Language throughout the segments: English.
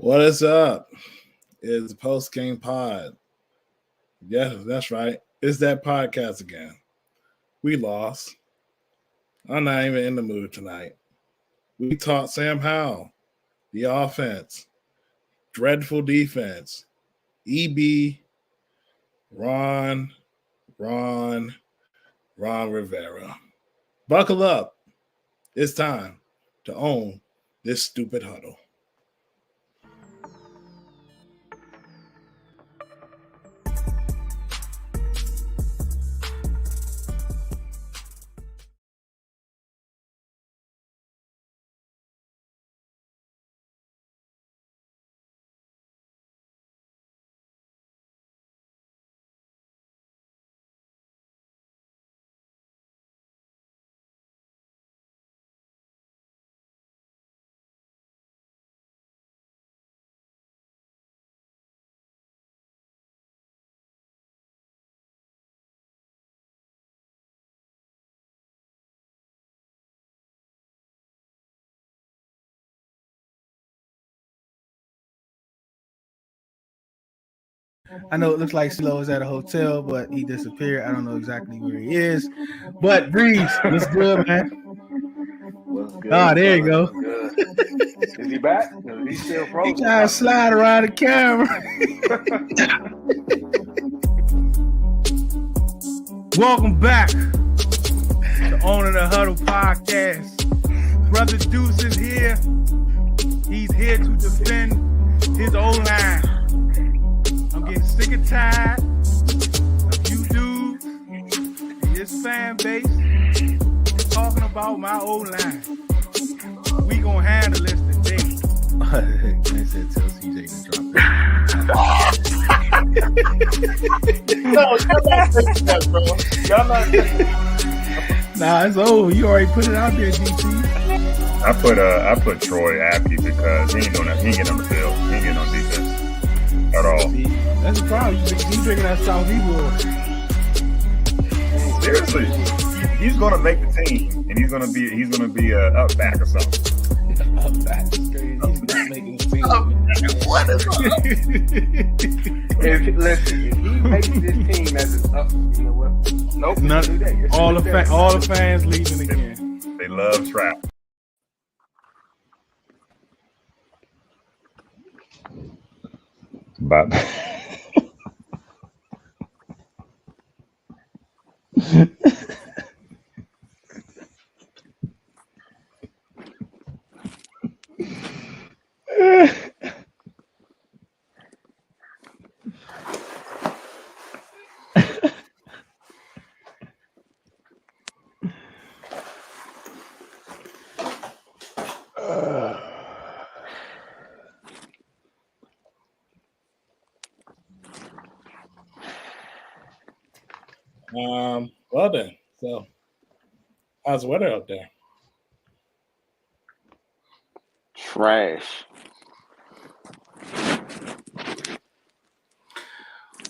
What is up? It's Post Game Pod. Yeah, that's right. It's that podcast again. We lost. I'm not even in the mood tonight. We taught Sam Howell, the offense, dreadful defense, EB, Ron Rivera. Buckle up. It's time to own this stupid huddle. I know it looks like Ceelo is at a hotel, but he disappeared. I don't know exactly where he is. But Breeze, what's good, man? What's good? Oh, there you go. Good. Is he back? No, he's still frozen. He trying to slide around the camera. Welcome back to Owning the Huddle podcast. Brother Deuce is here. He's here to defend his O-line. I'm getting sick and tired of you dudes and this fan base talking about my O-line. We gonna handle this today. I said tell CJ to drop it. No, you're not saying that, bro. Y'all not saying that. Nah, it's over. You already put it out there, DT. I put Troy Apke because he ain't doing that. He ain't getting on the field. He ain't getting on defense at all. See, that's the problem. You drinking that South Eagle. Seriously, he's gonna make the team, and he's gonna be a up back or something. Up back is crazy. He's not making the team. What is If he makes this team as an up, you know what? Nope. All the fans leaving again. They love trap. But well then. So, how's the weather out there? Trash.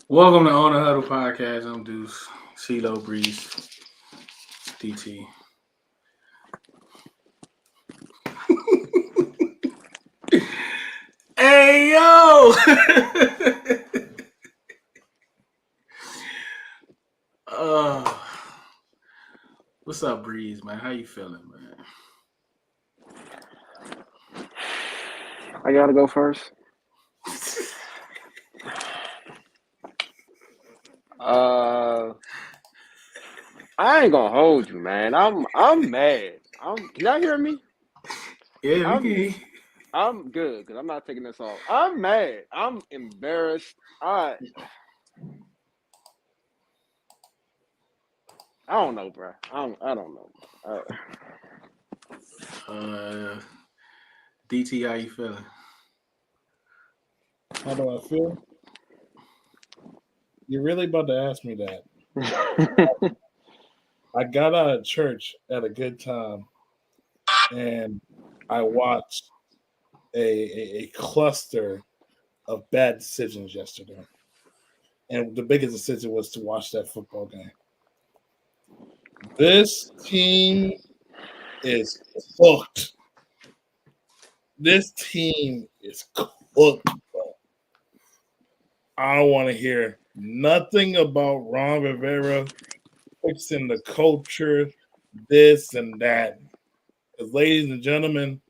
Welcome to On the Huddle podcast. I'm Deuce, Ceelo, Breeze, DT. Hey yo! What's up, Breeze, man? How you feeling, man? I gotta go first. I ain't gonna hold you, man. I'm mad. Can y'all hear me? Yeah, we can. I'm good because I'm not taking this off. I'm mad. I'm embarrassed. I don't know, bro. I don't know. DT, how you feeling? How do I feel? You're really about to ask me that. I got out of church at a good time, and I watched a cluster of bad decisions yesterday. And the biggest decision was to watch that football game. This team is cooked. This team is football. I don't want to hear nothing about Ron Rivera fixing the culture, this and that. Because, ladies and gentlemen,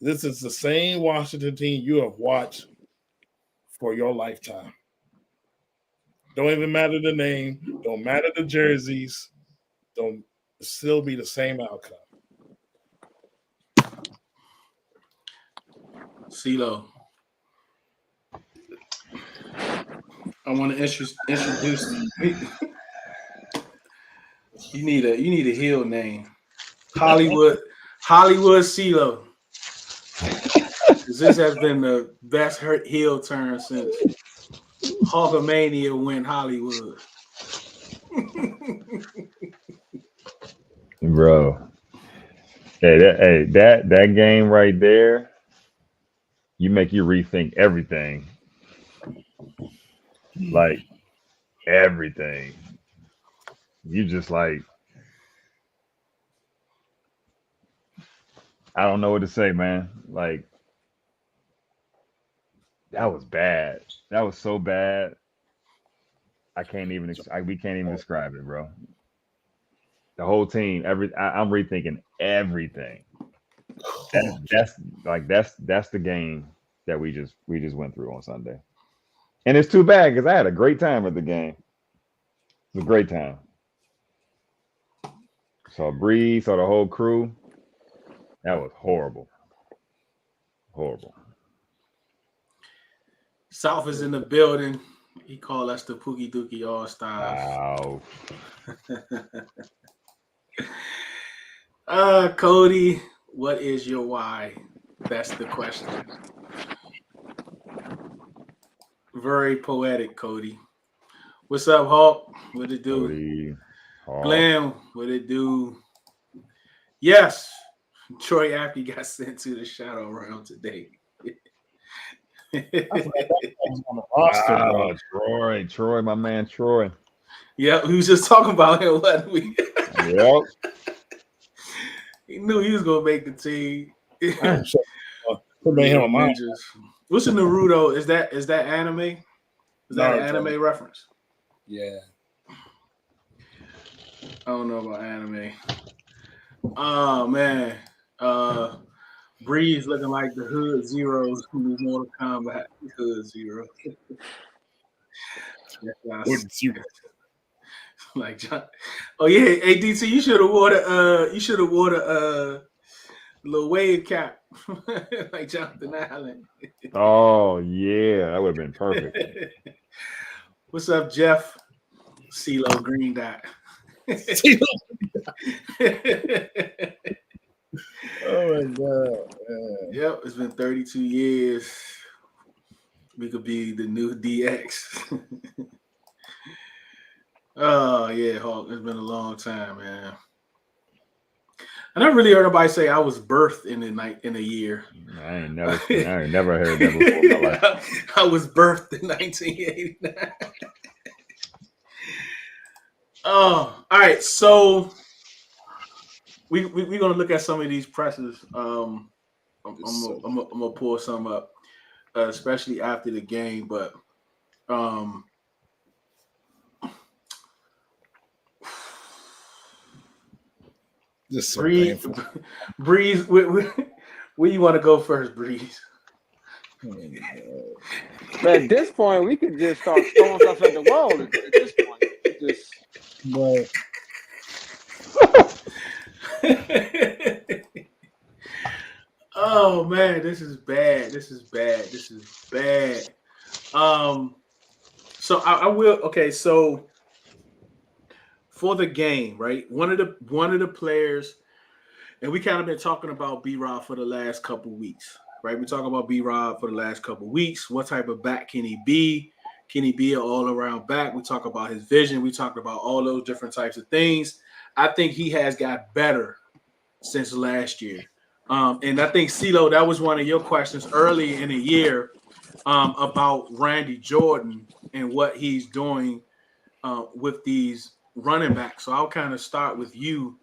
this is the same Washington team you have watched for your lifetime. Don't even matter the name, don't matter the jerseys, don't still be the same outcome. Ceelo. I want to introduce. You need a heel name. Hollywood Ceelo. This has been the best heel turn since Hulkamania went Hollywood. Bro. That game right there, you rethink everything. Like everything. You just like, I don't know what to say, man. Like, that was bad. That was so bad. We can't even describe it, bro. The whole team, I'm rethinking everything. That's the game that we just went through on Sunday. And it's too bad because I had a great time at the game. It was a great time. Saw Breeze, saw the whole crew. That was horrible. Horrible. South is in the building. He called us the Pookie Dookie All Stars. Wow. Cody, what is your why? That's the question. Very poetic, Cody. What's up, Hawk? What it do? Cody, Hawk. Glam, what it do? Yes, Troy Appy got sent to the shadow realm today. Wow, Troy, my man Troy. Yeah, we was just talking about him, wasn't we? Yep. He knew he was gonna make the team. What's a Naruto? Is that anime? Is that an anime reference? Yeah. I don't know about anime. Oh man. Breeze looking like the Hood Zeros from the Mortal Kombat. Hood Zero. Like John. Oh yeah, ADT, you should have wore the little wave cap like Jonathan Allen. Oh yeah, that would have been perfect. What's up, Jeff? Ceelo Green Dot. Oh my God. Man. Yep, it's been 32 years. We could be the new DX. Oh yeah, Hawk. It's been a long time, man. I never really heard nobody say I was birthed in a year. I ain't never heard that before in my life. I was birthed in 1989. Oh, all right. So we're gonna look at some of these presses. I'm gonna pull some up, especially after the game. But Just so Breeze, where you want to go first, Breeze? Man, at this point, we could just start throwing stuff at the wall. At this point, Oh man, this is bad. So I will. Okay, so for the game, right? One of the players, and we kind of been talking about B-Rob for the last couple weeks, right? We talk about B-Rob for the last couple weeks. What type of back can he be? Can he be an all-around back? We talk about his vision. We talked about all those different types of things. I think he has got better since last year. And I think, Ceelo, that was one of your questions early in the year about Randy Jordan and what he's doing with these running backs. So I'll kind of start with you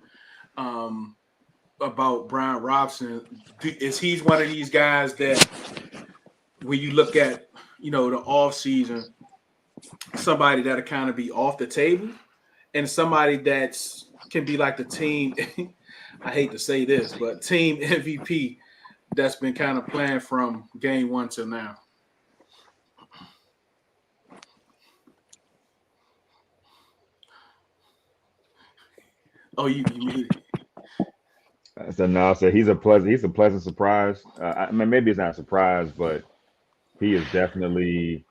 about Brian Robson. Is he one of these guys that when you look at, the off season, somebody that'll kind of be off the table and somebody that's can be like the team. I hate to say this, but team MVP that's been kind of playing from game one till now. Oh, you mean So no, so he's a pleasant surprise. I mean, maybe it's not a surprise, but he has definitely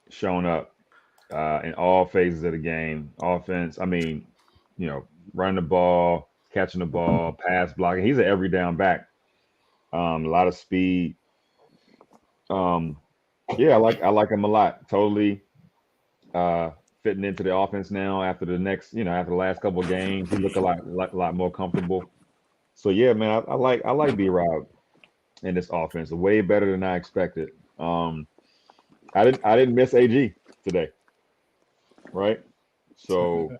shown up in all phases of the game. Offense, I mean, running the ball, catching the ball, pass blocking. He's an every down back. A lot of speed. Yeah, I like him a lot. Totally fitting into the offense now after after the last couple of games. He looked a lot more comfortable. So yeah, man, I like B-Rob in this offense way better than I expected. I didn't miss AG today, right? So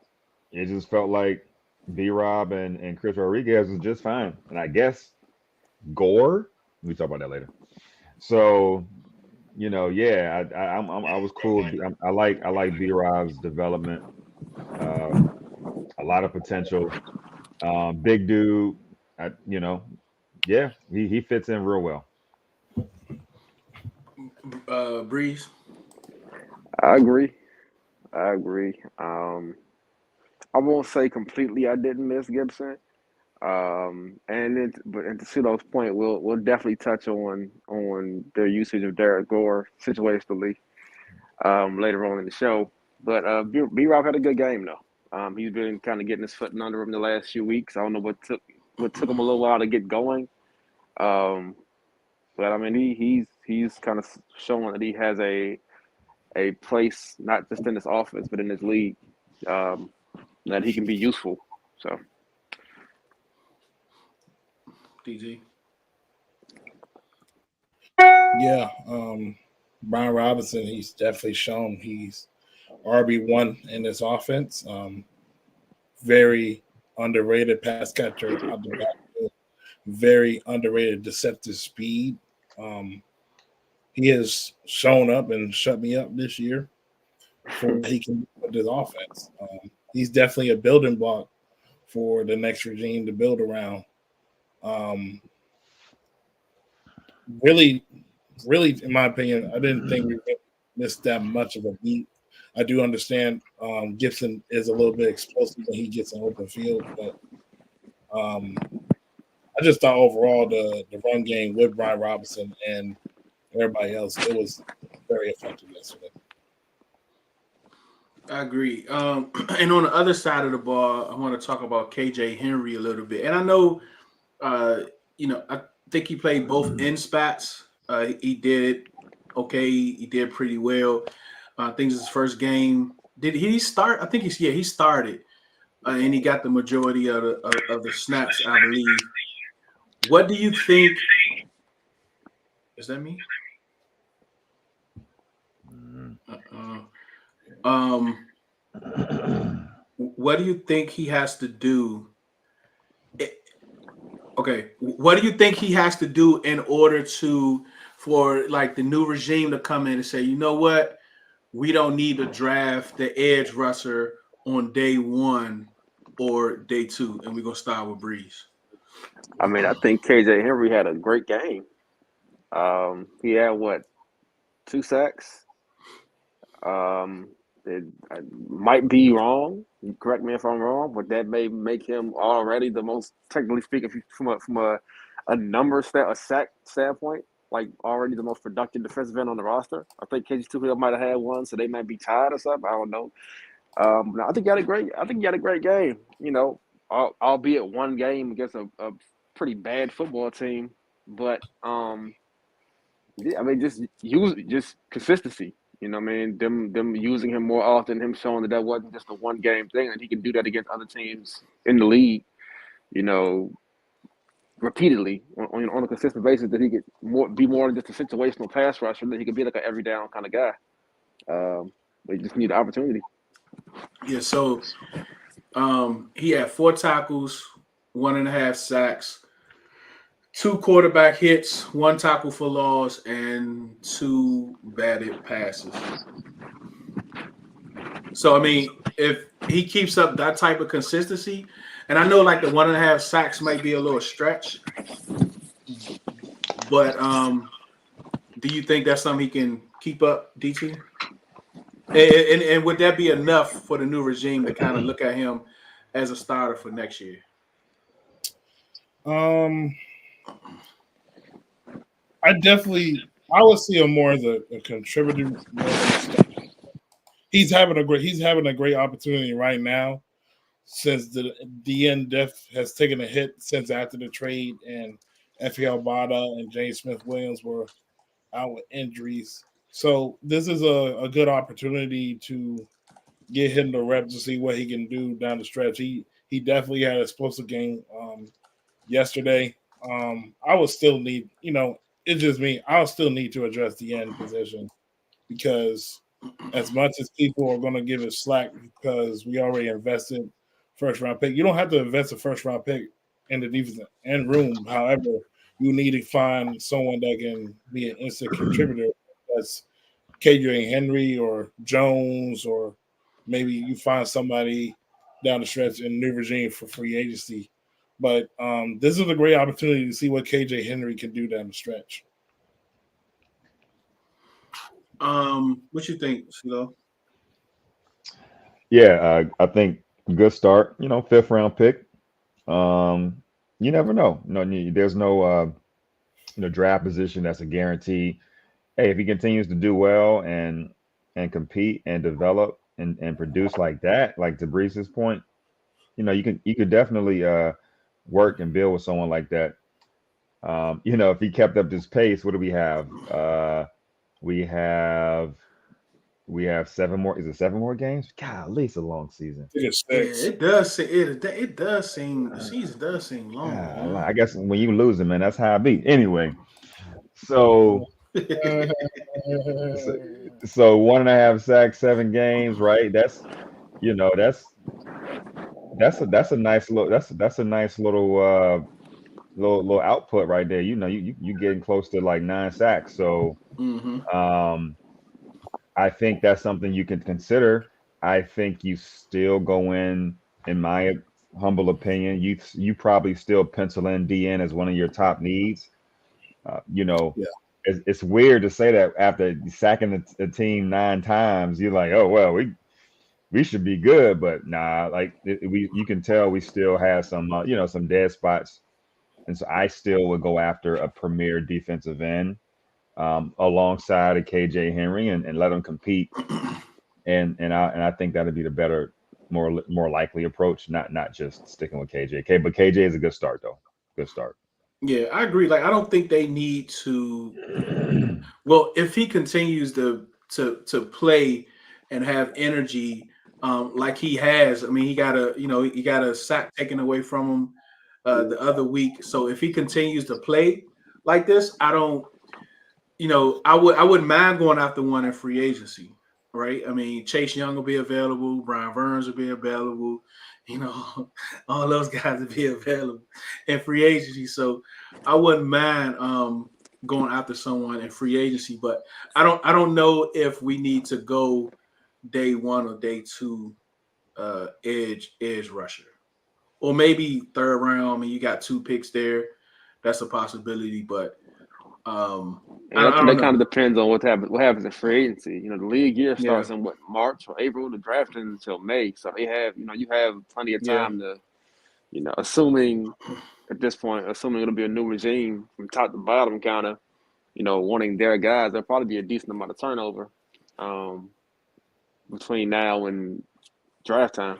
it just felt like B-Rob and Chris Rodriguez was just fine. And I guess Gore, we talk about that later. So yeah, I was cool. I like B-Rob's development. A lot of potential. Big dude. Yeah, he fits in real well. Breeze? I agree. I won't say completely I didn't miss Gibson. But to Ceelo's point, we'll definitely touch on their usage of Derek Gore situationally later on in the show. But B-Rob had a good game though. He's been kind of getting his foot under him the last few weeks. I don't know what took him a little while to get going. But I mean he's kind of showing that he has a place not just in this offense but in this league, that he can be useful. So. DG. Yeah, Brian Robinson, he's definitely shown he's RB1 in this offense. Very underrated pass catcher out the backfield. Very underrated deceptive speed. He has shown up and shut me up this year for what he can do with his offense. He's definitely a building block for the next regime to build around. Really, in my opinion, I didn't think we missed that much of a beat. I do understand Gibson is a little bit explosive when he gets in open field, but I just thought overall the run game with Brian Robinson and everybody else, it was very effective yesterday. I agree. And on the other side of the ball, I want to talk about KJ Henry a little bit. And I know, I think he played both end spats. He did okay. He did pretty well. I think it's his first game. Did he start? I think he started, and he got the majority of the snaps, I believe. What do you think? Is that me? What do you think he has to do? Okay, what do you think he has to do in order for like the new regime to come in and say, you know what, we don't need to draft the edge rusher on day one or day two, and we're gonna start with Breeze? I mean, I think KJ Henry had a great game. He had 2 sacks. I might be wrong. Correct me if I'm wrong, but that may make him already the most, technically speaking, from a number a sack standpoint, like already the most productive defensive end on the roster. I think KJ Tuchel might have had one, so they might be tied or something. I don't know. I think he had a great game. Albeit one game against a pretty bad football team, but yeah, I mean, just consistency. Them using him more often, him showing that wasn't just a one game thing, and he can do that against other teams in the league, repeatedly on a consistent basis. That he could be more than just a situational pass rusher. That he could be like an every down kind of guy. But you just need the opportunity. Yeah. So he had 4 tackles, 1.5 sacks, 2 quarterback hits, 1 tackle for loss, and 2 batted passes. So I mean, if he keeps up that type of consistency, and I know like the 1.5 sacks might be a little stretch, but do you think that's something he can keep up, DT? And would that be enough for the new regime to kind of look at him as a starter for next year? I would see him more as a contributor. He's having a great opportunity right now, since the DN depth has taken a hit since after the trade, and F.E.L. Bada and James Smith Williams were out with injuries. So this is a good opportunity to get him the reps to see what he can do down the stretch. He definitely had a explosive game yesterday. I would still need, it's just me. I'll still need to address the end position, because as much as people are going to give it slack because we already invested first round pick, you don't have to invest a first round pick in the defense end room. However, you need to find someone that can be an instant contributor. That's KJ Henry or Jones, or maybe you find somebody down the stretch in New Virginia for free agency. But this is a great opportunity to see what KJ Henry can do down the stretch. What you think, Ceelo? Yeah, I think good start. 5th round pick. You never know. No, there's no draft position that's a guarantee. Hey, if he continues to do well and compete and develop and produce like that, like to Breeze's point, you could definitely work and build with someone like that. If he kept up this pace, what do we have? We have 7 more. Is it 7 more games? Golly, it's a long season. It's Yeah, 6. it does. It does seem the season does seem long. God, I guess when you lose it, man, that's how I be. Anyway, so 1.5 sacks, 7 games, right? That's a nice little that's a nice little output right there. You getting close to like 9 sacks. So I think that's something you can consider. I think you still go in my humble opinion, you probably still pencil in DN as one of your top needs. Yeah. It's weird to say that after sacking the team 9 times, you're like, oh well, we should be good, but nah, like you can tell we still have some some dead spots, and so I still would go after a premier defensive end alongside a KJ Henry and let him compete, and I think that'd be the better, more likely approach, not just sticking with KJ. But KJ is a good start though, good start. Yeah, I agree. Like, I don't think they need to. Well, if he continues to play and have energy, like he has, I mean, he got a sack taken away from him the other week. So if he continues to play like this, I don't. I wouldn't mind going after one in free agency, right? I mean, Chase Young will be available, Brian Burns will be available, all those guys will be available in free agency. So I wouldn't mind going after someone in free agency, but I don't know if we need to go day 1 or day 2 edge rusher, or maybe 3rd round. I mean, you got 2 picks there. That's a possibility, but. That kind of depends on what happens in free agency. The league year starts in March or April. The draft ends until May, so they have you have plenty of time to assuming at this point, assuming it'll be a new regime from top to bottom, kind of wanting their guys. There'll probably be a decent amount of turnover between now and draft time.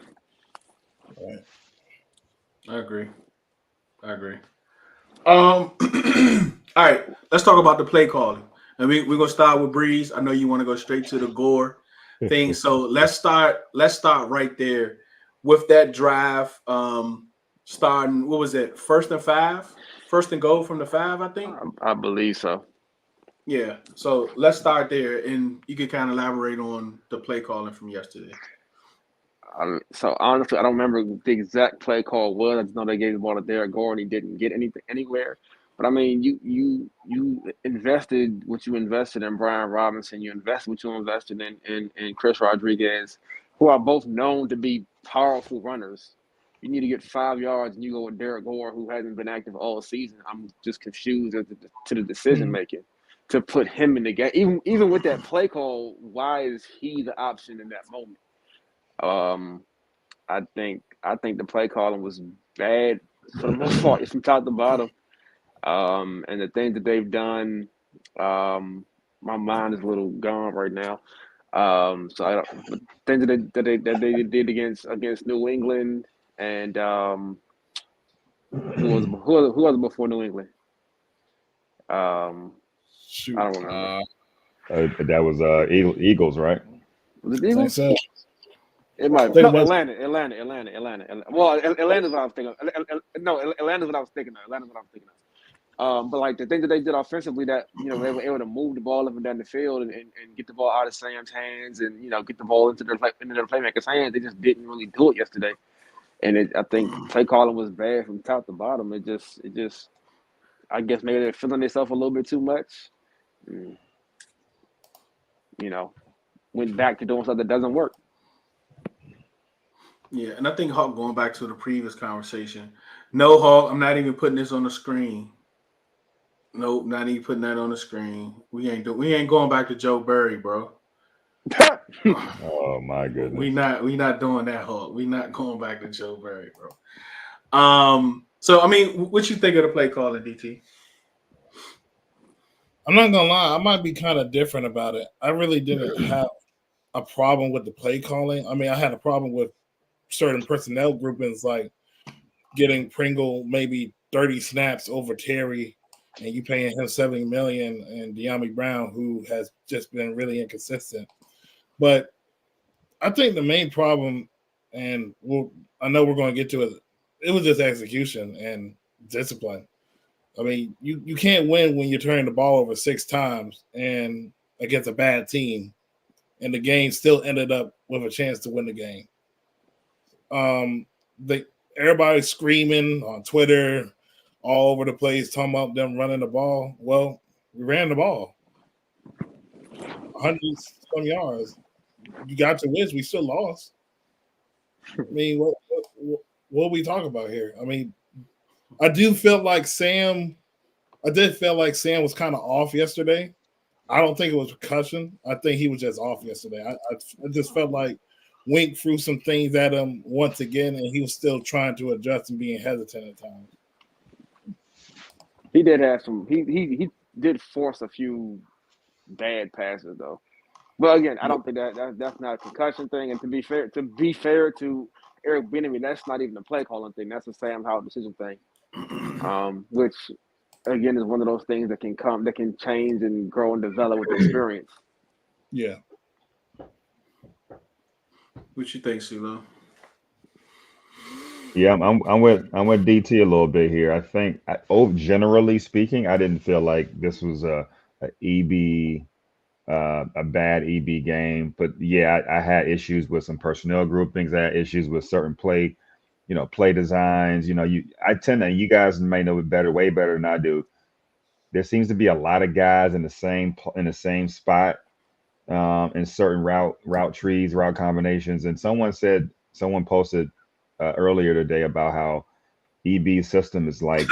Right. I agree. All right, let's talk about the play calling. And we're gonna start with Breeze. I know you want to go straight to the Gore thing, so let's start right there with that drive. Starting, what was it? 1st and 5, 1st and goal from the 5, I think. I believe so. Yeah. So let's start there, and you can kind of elaborate on the play calling from yesterday. So honestly, I don't remember the exact play call was. I just know they gave the ball to Derek Gore and he didn't get anything anywhere. But I mean, you invested what you invested in Brian Robinson. You invested what you invested in Chris Rodriguez, who are both known to be powerful runners. You need to get 5 yards, and you go with Derek Gore, who hasn't been active all season. I'm just confused to the decision making to put him in the game. Even with that play call, why is he the option in that moment? I think the play calling was bad for the most part. It's from top to bottom. And the things that they've done, my mind is a little gone right now. So I don't, but things that they did against New England and who was it before New England? Shoot. I don't remember. That was Eagles, right? Was it Eagles? So. It might Think no, about- Atlanta. Well, Atlanta's what I was thinking of. Atlanta's what I was thinking of. But like the things that they did offensively, that they were able to move the ball up and down the field and get the ball out of Sam's hands and get the ball into their playmakers' hands. They just didn't really do it yesterday, and I think play calling was bad from top to bottom. It just I guess maybe they're feeling themselves a little bit too much. Went back to doing something that doesn't work. Yeah, and I think Hawk, going back to the previous conversation, no, Hawk, I'm not even putting this on the screen. Nope, not even putting that on the screen. We ain't going back to Joe Burry, bro. Oh my goodness. We not doing that, Hawk. We not going back to Joe Burry, bro. So I mean, what you think of the play calling, DT? I'm not gonna lie, I might be kind of different about it. I really didn't have a problem with the play calling. I mean, I had a problem with certain personnel groupings, like getting Pringle maybe 30 snaps over Terry, and you paying him $70 million, and De'Ami Brown, who has just been really inconsistent. But I think the main problem, and I know we're going to get to it, it was just execution and discipline. I mean, you can't win when you're turning the ball over 6 times and against a bad team, and the game still ended up with a chance to win the game. Everybody's screaming on Twitter, all over the place, talking about them running the ball. Well, we ran the ball 100 some yards. You got to win, we still lost. I mean, what are we talking about here? I mean, I did feel like Sam was kind of off yesterday. I don't think it was concussion. I think he was just off yesterday. I just felt like Wink threw some things at him once again, and he was still trying to adjust and being hesitant at times. He did have some. He did force a few bad passes though. But again, I don't think that's not a concussion thing. And to be fair to Eric Bieniemy, that's not even a play calling thing. That's a Sam Howell decision thing. Which again is one of those things that can change and grow and develop with experience. Yeah. What you think, Ceelo? Yeah, I'm with DT a little bit here. I think, generally speaking, I didn't feel like this was a bad EB game. But yeah, I had issues with some personnel groupings. I had issues with certain play designs. You guys may know it way better than I do. There seems to be a lot of guys in the same spot, in certain route trees, route combinations. And someone posted earlier today about how EB's system is like.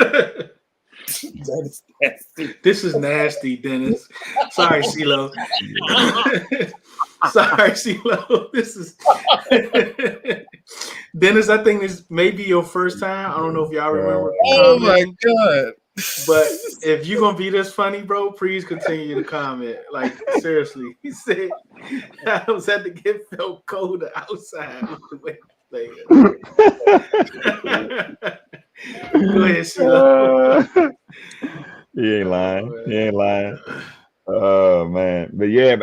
This is nasty, Dennis. Sorry, CeeLo. Sorry, CeeLo. This is Dennis. I think this may be your first time. I don't know if y'all remember. Oh my god! But if you're gonna be this funny, bro, please continue to comment. Like seriously, he said I was had to get felt colder outside with the way he played. Go ahead, CeeLo. He ain't lying. Oh man, but yeah,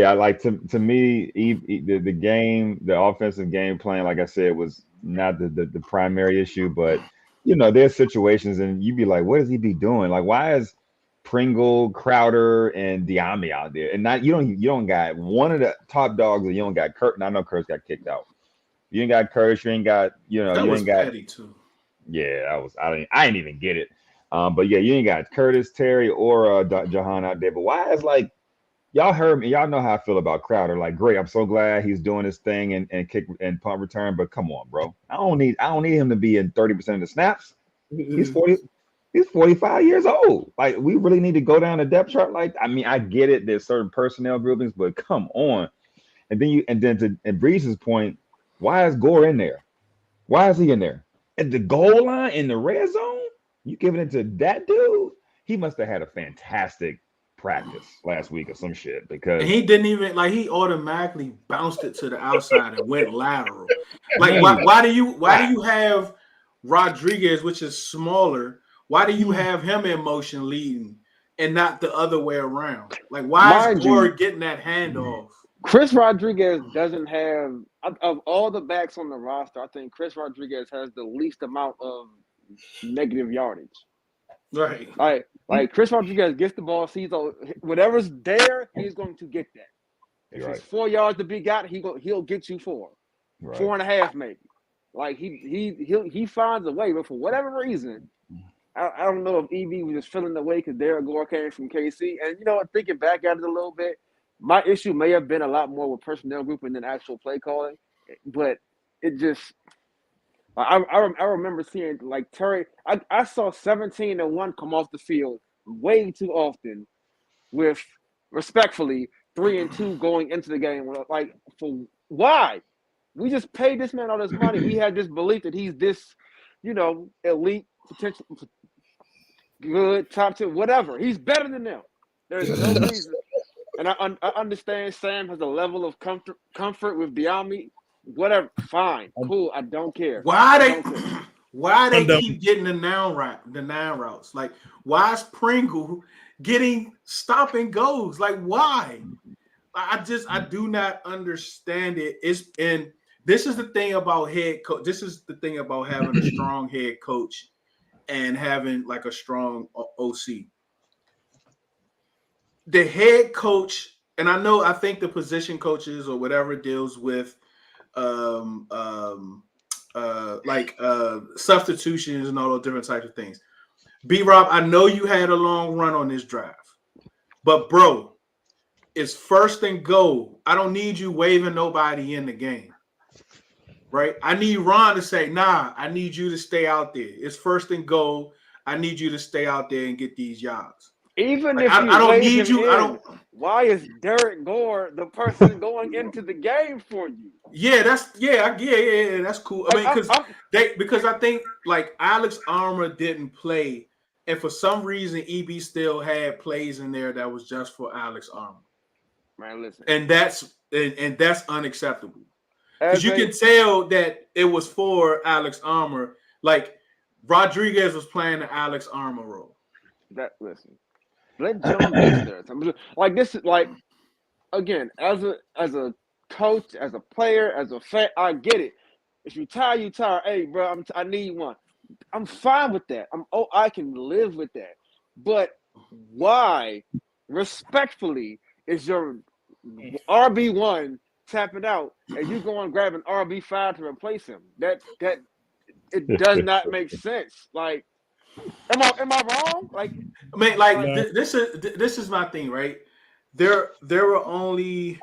I like to me the game, the offensive game plan, like I said, was not the primary issue, but there's situations and you'd be like, what does he be doing? Like, why is Pringle, Crowder, and De'Ami out there? And not you don't got one of the top dogs, and you don't got Kurt. And I know Kurt's got kicked out. You ain't got Curtis. You ain't got that you was ain't got petty too. Yeah, I didn't even get it. But yeah, you ain't got Curtis, Terry, or Jahan out there. But why is like y'all heard me? Y'all know how I feel about Crowder. Like, great, I'm so glad he's doing his thing and kick and punt return. But come on, bro, I don't need him to be in 30% of the snaps. He's 40. He's 45 years old. Like, we really need to go down the depth chart. Like, I mean, I get it. There's certain personnel groupings, but come on. And then to Breeze's point, why is Gore in there? Why is he in there? At the goal line in the red zone? You giving it to that dude? He must have had a fantastic practice last week or some shit because and he didn't even he automatically bounced it to the outside and went lateral. Like, Man, why do you have Rodriguez, which is smaller? Why do you have him in motion leading and not the other way around? Like, why is Gore getting that handoff? Chris Rodriguez doesn't have of all the backs on the roster. I think Chris Rodriguez has the least amount of negative yardage. Right. Like Chris Rodriguez gets the ball, sees whatever's there, he's going to get that. If it's 4 yards to be got, he'll get you 4, 4.5 maybe. Like he finds a way, but for whatever reason, I don't know if EB was just feeling the way because Derek Gore came from KC. And, thinking back at it a little bit, my issue may have been a lot more with personnel grouping than actual play calling. But it just – I remember seeing, like, Terry – I saw 17-1 come off the field way too often with, respectfully, 3-2 going into the game. Like, for why? We just paid this man all this money. We had this belief that he's this, elite potential – good, top 10, whatever. He's better than them. There's no reason. And I understand Sam has a level of comfort with Diami. Whatever, fine, cool. I don't care. Why they keep getting the 9 routes? Like, why is Pringle getting stop and goes? Like, why? I do not understand it. This is the thing about head coach. This is the thing about having a strong head coach and having like a strong OC. The head coach, and I think the position coaches or whatever deals with substitutions and all those different types of things. B-Rob, I know you had a long run on this drive, but bro, it's first and goal. I don't need you waving nobody in the game. Right? I need Ron to say, nah, I need you to stay out there. It's first and goal. I need you to stay out there and get these yards. Even if I don't need you. Why is Derek Gore the person going into the game for you? Yeah, that's cool. I mean, because I think like Alex Armour didn't play, and for some reason EB still had plays in there that was just for Alex Armour. Man, listen, and that's unacceptable. Because you can tell that it was for Alex Armour. Like, Rodriguez was playing the Alex Armour role. Listen, let John get there. Like, this is like, again, as a coach, as a player, as a fan, I get it. If you tire, you tire. Hey, bro, I need one. I'm fine with that. I can live with that. But why, respectfully, is your RB1 tapping out and you go and grab an RB5 to replace him? That it does not make sense. Like, am I wrong? Like, I mean, like this is my thing, right? There were only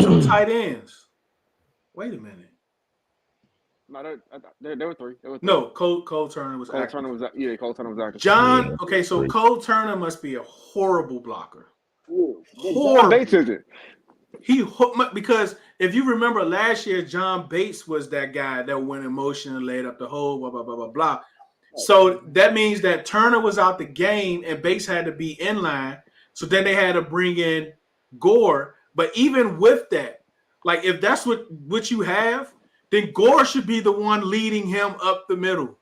2 tight ends. Wait a minute. No, there were 3. No, Cole Turner was active. Cole Turner was active. John, okay, so Cole Turner must be a horrible blocker. John Bates isn't. Because if you remember last year, John Bates was that guy that went in motion and laid up the hole, blah, blah, blah, blah, blah. So that means that Turner was out the game and Bates had to be in line. So then they had to bring in Gore. But even with that, like if that's what you have, then Gore should be the one leading him up the middle.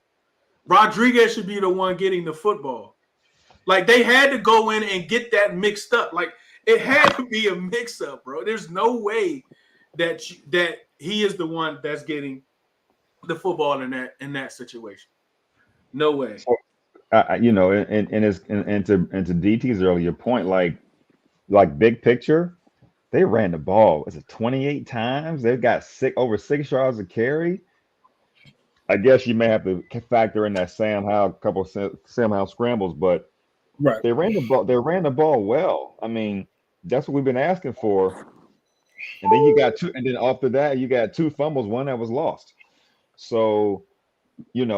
Rodriguez should be the one getting the football. Like they had to go in and get that mixed up. Like it had to be a mix-up, bro. There's no way that he is the one that's getting the football in that situation. No way. So, and to DT's earlier point, like big picture, they ran the ball. Is it 28 times? They've got over 6 yards of carry. I guess you may have to factor in that Sam Howell couple of Sam Howell scrambles, but Right. they ran the ball. They ran the ball well. I mean, that's what we've been asking for. And then you got two, and then after that, you got two fumbles, one that was lost. So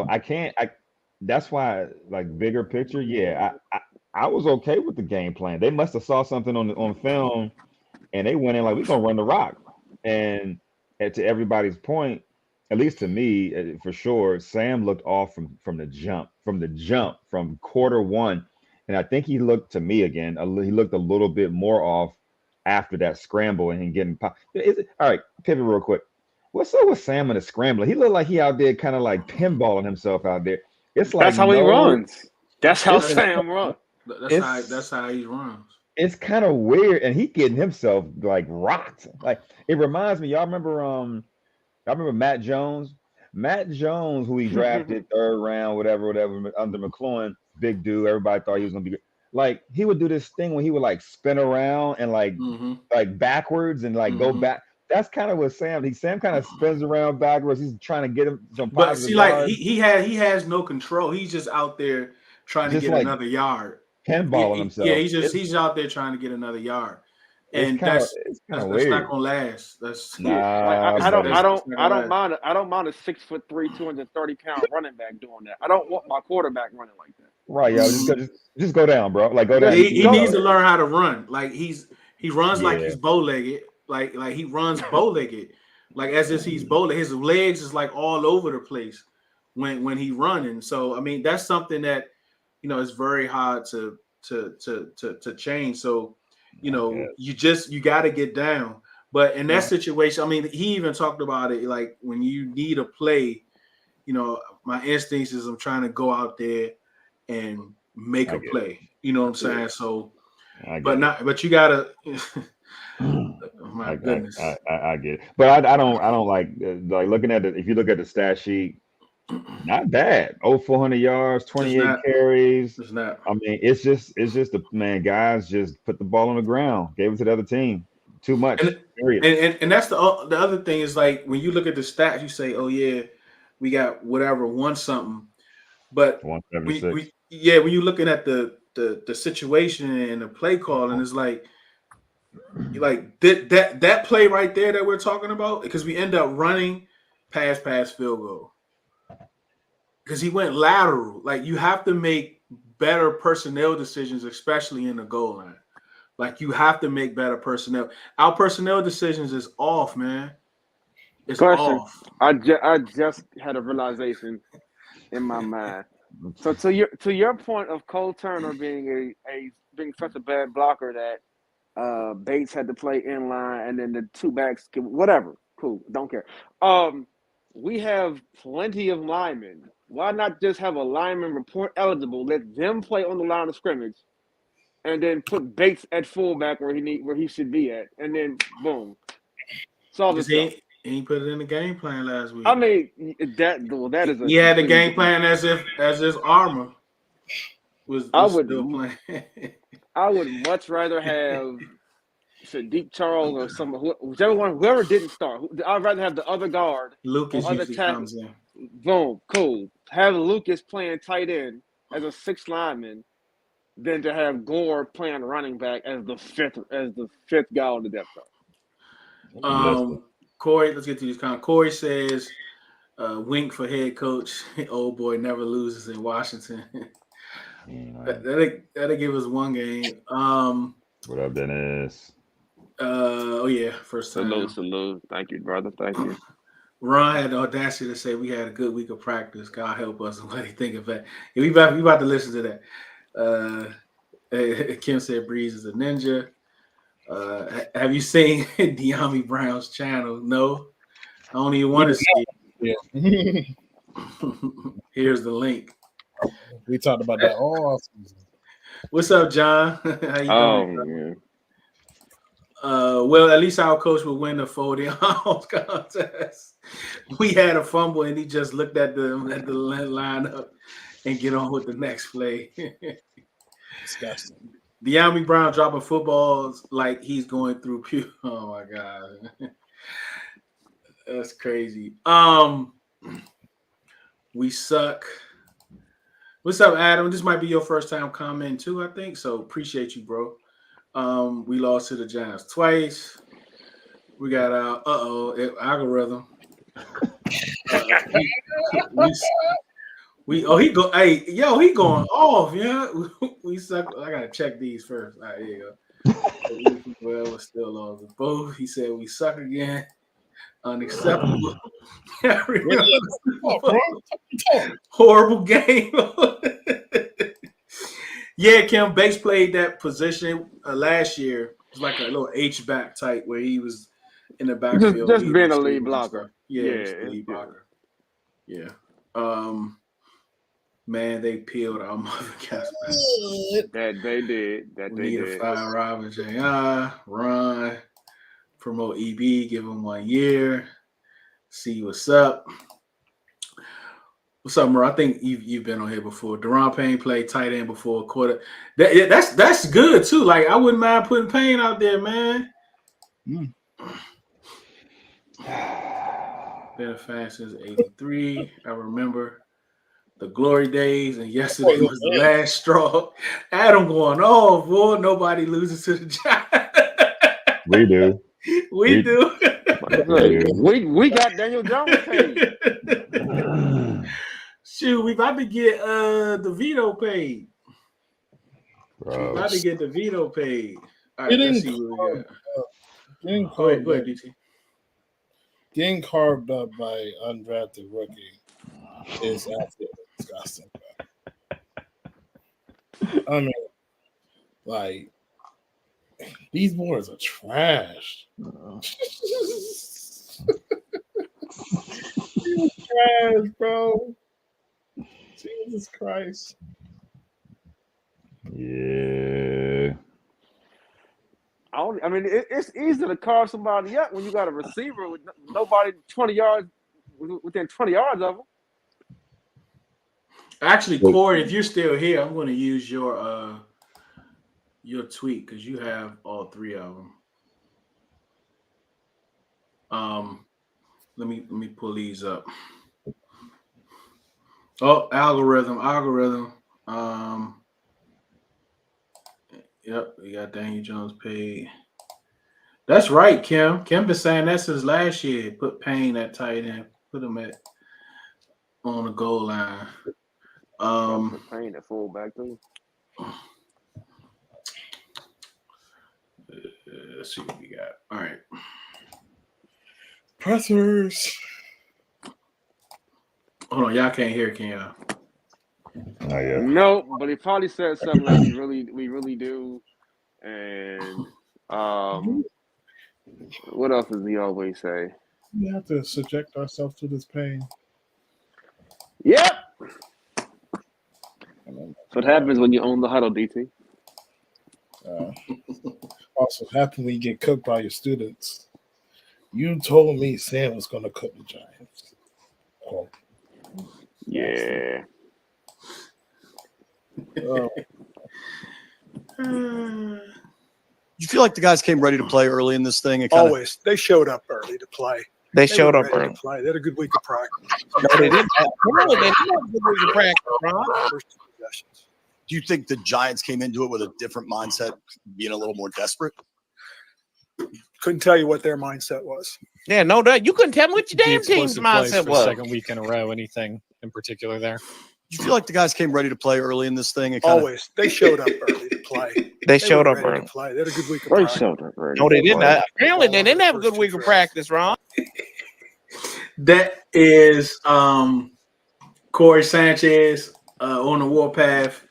I can't. That's why, like bigger picture, yeah, I was okay with the game plan. They must have saw something on film, and they went in like we're gonna run the rock. And to everybody's point, at least to me, for sure, Sam looked off from the jump, from quarter one, and I think he looked to me again. He looked a little bit more off after that scramble and him getting popped. All right, pivot real quick. What's up with Sam and the scrambler? He looked like he out there kind of like pinballing himself out there. It's like That's how he runs. That's how It's- Sam runs. That's how he runs. It's kind of weird, and he getting himself like rocked. Like it reminds me. Y'all remember Matt Jones? Matt Jones, who he drafted third round, whatever, under McLaurin, big dude. Everybody thought he was gonna be good. Like he would do this thing when he would like spin around and like backwards and like go back. That's kind of what Sam kind of spins around backwards. He's trying to get him some But positive see, like yards. he has no control. He's just out there trying to Just get like another yard. pinballing himself. Yeah, he's out there trying to get another yard, and that's weird. not gonna last. That's Nah, I don't that's mind a 6'3", 230-pound running back doing that. I don't want my quarterback running like that. Right, yo, just go down, bro. Like go down. He needs to learn how to run. Like he runs like Yeah. he's bow-legged. Like he runs bow-legged. Like as if he's bow-legged. His legs is like all over the place when he running. So I mean that's something that it's very hard to change. So you got to get down. But in that situation, I mean, he even talked about it. Like when you need a play, my instincts is I'm trying to go out there and make a play. You know what I'm saying? Yeah. So, but you gotta. My goodness, I get it, but I don't like looking at it. If you look at the stat sheet, not bad. 400 yards, 28 carries. It's not. I mean, it's just the man. Guys just put the ball on the ground, gave it to the other team. Too much. And that's the other thing is like when you look at the stats, you say, oh yeah, we got whatever 1 something, but 176. when you're looking at the situation and the play call, and it's like that play right there that we're talking about, because we end up running pass field goal because he went lateral. Like you have to make better personnel decisions, especially in the goal line. Like you have to make better personnel. Our personnel decisions is off, man. It's off. I just had a realization in my mind. So to your point of Cole Turner being being such a bad blocker that Bates had to play in line and then the two backs, whatever. Cool, don't care. We have plenty of linemen. Why not just have a lineman report eligible? Let them play on the line of scrimmage, and then put Bates at fullback where he should be at, and then boom, solve the stuff. He put it in the game plan last week. I mean that is. He had the game plan as if armor was still playing. I would much rather have Sadiq Charles or whoever didn't start. I'd rather have the other guard. Lucas usually comes in. Boom, cool. Have Lucas playing tight end as a 6th lineman than to have Gore playing running back as the fifth guy on the depth chart. Corey, let's get to these comments. Corey says, wink for head coach. Old boy never loses in Washington. That'll give us 1 game. What up, Dennis? First time. Salute. Thank you, brother. Thank you. Ron had the audacity to say we had a good week of practice. God help us. What do you think of that? Yeah, we about to listen to that. Kim said Breeze is a ninja. Have you seen De'Ami Brown's channel? No. I don't even want to see it. Yeah. Here's the link. We talked about that all season. What's up, John? How you doing? Man. Well, at least our coach will win the 40 ounce contest. We had a fumble, and he just looked at the lineup and get on with the next play. Disgusting. De'Ami Brown dropping footballs like he's going through pew. Oh my god, that's crazy. We suck. What's up, Adam? This might be your first time commenting too, I think. So appreciate you, bro. We lost to the Giants twice. We got our algorithm. He going off, yeah. We suck. I gotta check these first. All right, here you go. Well, we're still on the boat. He said we suck again. Unacceptable. Horrible game. Yeah, Kim Bates played that position last year. It was like a little H-back type where he was in the backfield. Just being a lead blocker. Lead blocker. Yeah. Man, they peeled our motherfuckers. That they did. We need to fire Robin J.I., Ron, promote EB, give him 1 year, see what's up. What's up, Murray? I think you've been on here before. Deron Payne played tight end before a quarter. That's good too. Like I wouldn't mind putting Payne out there, man. Been a fan since '83. I remember the glory days, and yesterday was the last straw. Adam going, oh boy, nobody loses to the Giants. We do. We do. We got Daniel Jones paid. Shoot, we about to get the veto paid. Bro. We about to get the veto paid. All right, let's see what we got. Go ahead, DT. Getting carved up by undrafted rookie is absolutely disgusting. I mean, like, these boys are trash. Trash, bro. Jesus Christ. Yeah. I mean, it's easy to carve somebody up when you got a receiver with nobody 20 yards within 20 yards of him. Actually, Corey, if you're still here, I'm going to use your tweet because you have all three of them. Let me pull these up. Oh, algorithm. Yep, we got Daniel Jones paid. That's right, Kim. Kim been saying that since last year. Put Payne at tight end. Put him on the goal line. Payne at fullback too. Let's see what we got. All right. Pressers. Hold on, y'all can't hear, can y'all? Oh, yeah. No, but he probably said something like we really do. And what else does he always say? We have to subject ourselves to this pain. Yep. That's what happens when you own the huddle, DT. Also happen when you get cooked by your students. You told me Sam was going to cook the Giants. Oh. Yeah. You feel like the guys came ready to play early in this thing? Always. They showed up early to play. They showed were up ready early. to play. They had a good week of practice. No, they didn't have a good week of practice, Ron. First two possessions. Do you think the Giants came into it with a different mindset, being a little more desperate? Couldn't tell you what their mindset was. Yeah, no doubt. You couldn't tell me what your The damn team's explosive plays mindset for was. second week in a row. Anything in particular there? Do you feel like the guys came ready to play early in this thing? Always. They showed up early to play. They showed were up ready early. to play. They had a good week of They practice. showed up early. No, they didn't. Apparently, they didn't have a good week of practice, Ron. That is Corey Sanchez on the Warpath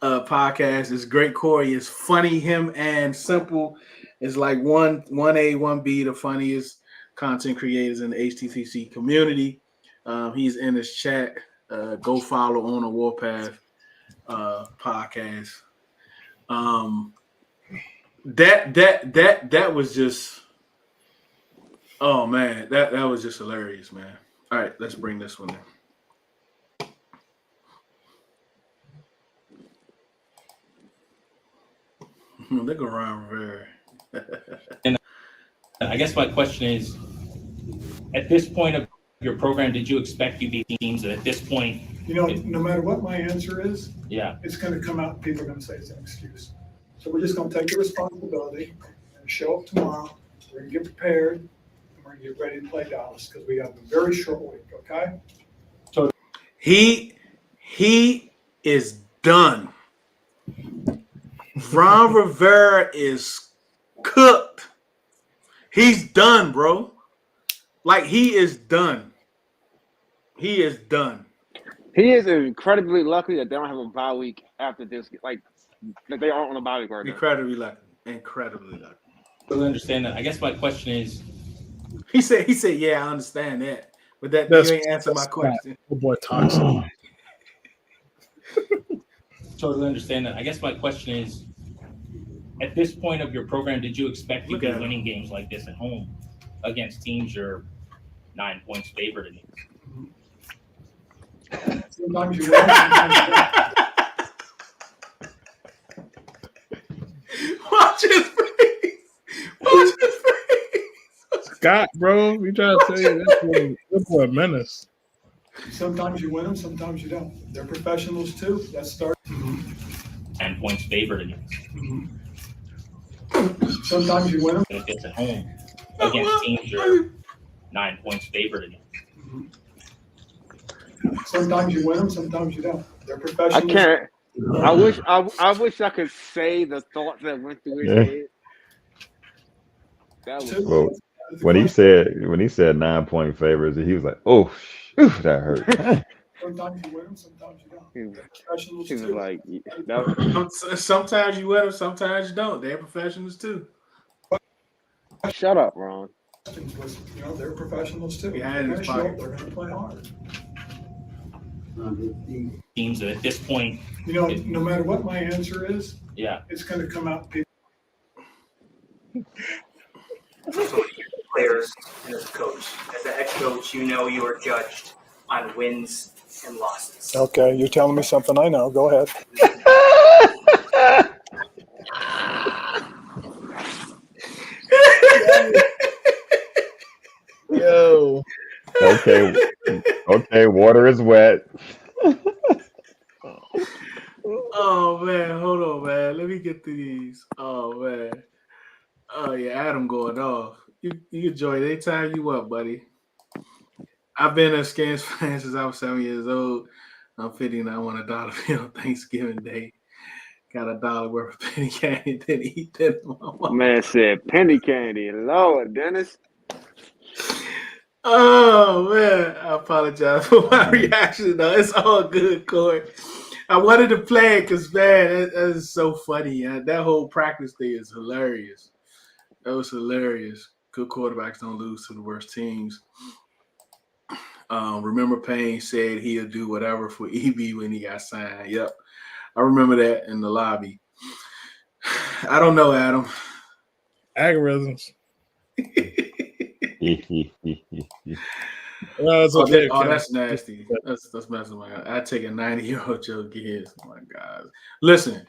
podcast. It's great. Corey is funny. Him and Simple is like 1A, 1B, the funniest content creators in the HTCC community. He's in his chat. Go follow on the Warpath podcast. That was just, oh man, that was just hilarious, man. All right, let's bring this one in. Look at Ron Rivera. And I guess my question is, at this point of your program did you expect you to be teams that at this point? No matter what my answer is, Yeah. it's going to come out and people are going to say it's an excuse. So we're just going to take the responsibility and show up tomorrow. We're going to get prepared and we're going to get ready to play Dallas because we have a very short week, okay? So he is done. Ron Rivera is cooked. He's done, bro. Like, he is done. He is done. He is incredibly lucky that they don't have a bye week after this. Like, that they aren't on a bye week right now. Incredibly lucky. Incredibly lucky. I understand that. I guess my question is. He said, yeah, I understand that. But you ain't answer my question. Oh boy, toxic. Totally understand that. I guess my question is, at this point of your program, did you expect to be winning games like this at home against teams you're 9 points favored against? Sometimes you win, sometimes you don't. Watch his face. Watch his face. Scott, bro, we trying to tell you this boy a menace. Sometimes you win them, sometimes you don't. They're professionals too. That's start. 9 points favored against. Sometimes you win them. It's at home against teams you're 9 points favored against. Sometimes you win them, sometimes you don't. They're I professionals. can't. I wish I could say the thoughts that went through his head. That was Well, when he said 9 point favorites, he was like, "Oh, that hurt." Sometimes you win them, sometimes you don't. They're professionals He was too. like, Sometimes you win them, sometimes you don't. They're professionals too. shut up, Ron. They're professionals too. Yeah, They're in going to his show pocket. up. They're going to play hard. Teams that at this point. No matter what my answer is, Yeah. it's going to come out. People. Players and as a coach. As a head coach, you are judged on wins and losses. Okay, you're telling me something I know. Go ahead. Yo. Okay, water is wet. Oh man, hold on, man. Let me get through these. Oh man. Oh yeah, Adam going off. You can join anytime you want, buddy. I've been a Skins fan since I was 7 years old. I'm 50 and I won $1 bill on Thanksgiving Day. Got $1 worth of penny candy, then eat that. Man said penny candy. Lord, Dennis. Oh man, I apologize for my reaction though. It's all good, Corey. I wanted to play it because man, that is so funny. That whole practice thing is hilarious. That was hilarious. Good quarterbacks don't lose to the worst teams. Remember Payne said he'll do whatever for EB when he got signed. Yep. I remember that in the lobby. I don't know, Adam. Algorithms. Okay. That's nasty. That's messing with my God. I take a 90-year-old Joe Gibbs. Oh my God. Listen.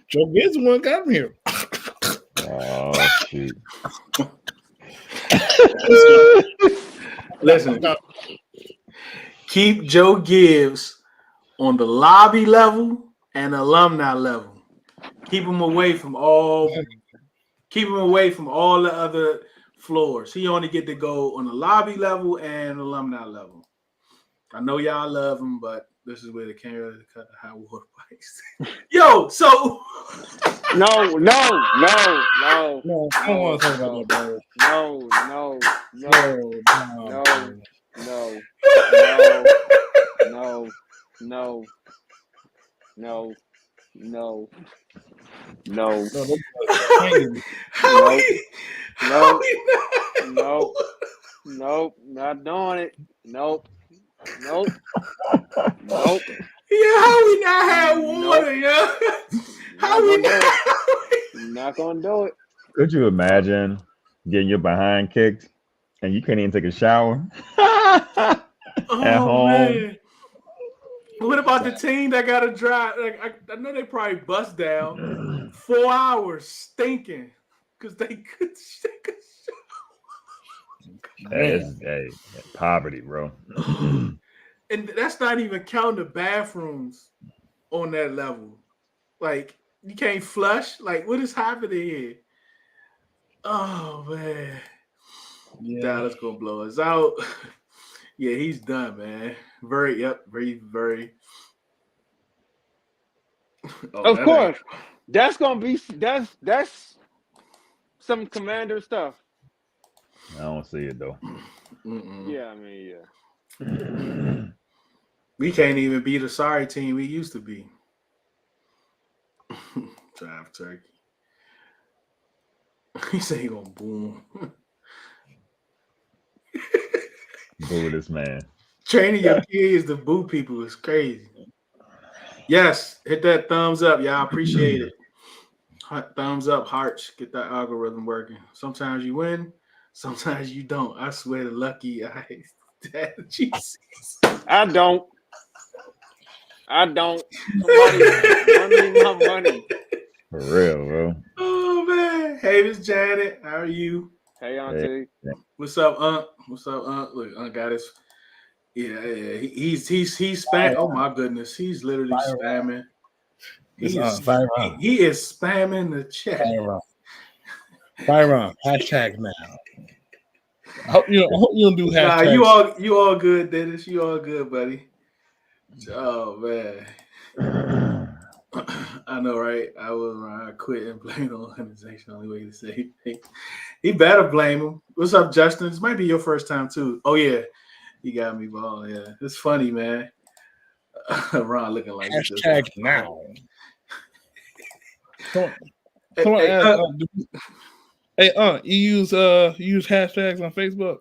Joe Gibbs one got him here. Oh shoot. Listen. Keep Joe Gibbs on the lobby level and alumni level. Keep him away from all the other floors. He only get to go on the lobby level and alumni level. I know y'all love him, but this is where the camera cut the high water bikes. Yo, so No. I don't want to talk about that, bro. Nope, not doing it. Nope. Yeah, how we not have water, yo? How we not gonna do it. Could you imagine getting your behind kicked and you can't even take a shower at home? Man. What about the team that got to drive? Like, I know they probably bust down 4 hours stinking because they could take a shower. Hey, poverty, bro. And that's not even counting the bathrooms on that level. Like, you can't flush. Like, what is happening here? Oh, man. Yeah. Dallas gonna blow us out. Yeah, he's done, man. Very. Of course, that's gonna be that's some Commander stuff. I don't see it though. Yeah, I mean, yeah. We can't even be the sorry team we used to be. Drive turkey. He said he gonna boom. Boo this man. Training your kids to boo people is crazy. Yes, hit that thumbs up, y'all. Appreciate it. Thumbs up, hearts. Get that algorithm working. Sometimes you win, sometimes you don't. I swear to lucky eyes. Jesus. I don't. Somebody run me my money. For real, bro. Oh man. Hey, Miss Janet. How are you? Hey, Auntie. What's up, Unc? Look, Unc got his. Yeah. He's spamming. Oh my goodness, he's literally spamming. He is spamming the chat. Byron, hashtag now. I hope you don't do hashtags. Nah, you all good, Dennis. You all good, buddy. Oh man. I know, right? I quit and blame the organization. Only way to say he better blame him. What's up, Justin? This might be your first time too. Oh yeah, you got me, ball. Yeah, it's funny, man. Ron looking like hashtag now. You use hashtags on Facebook?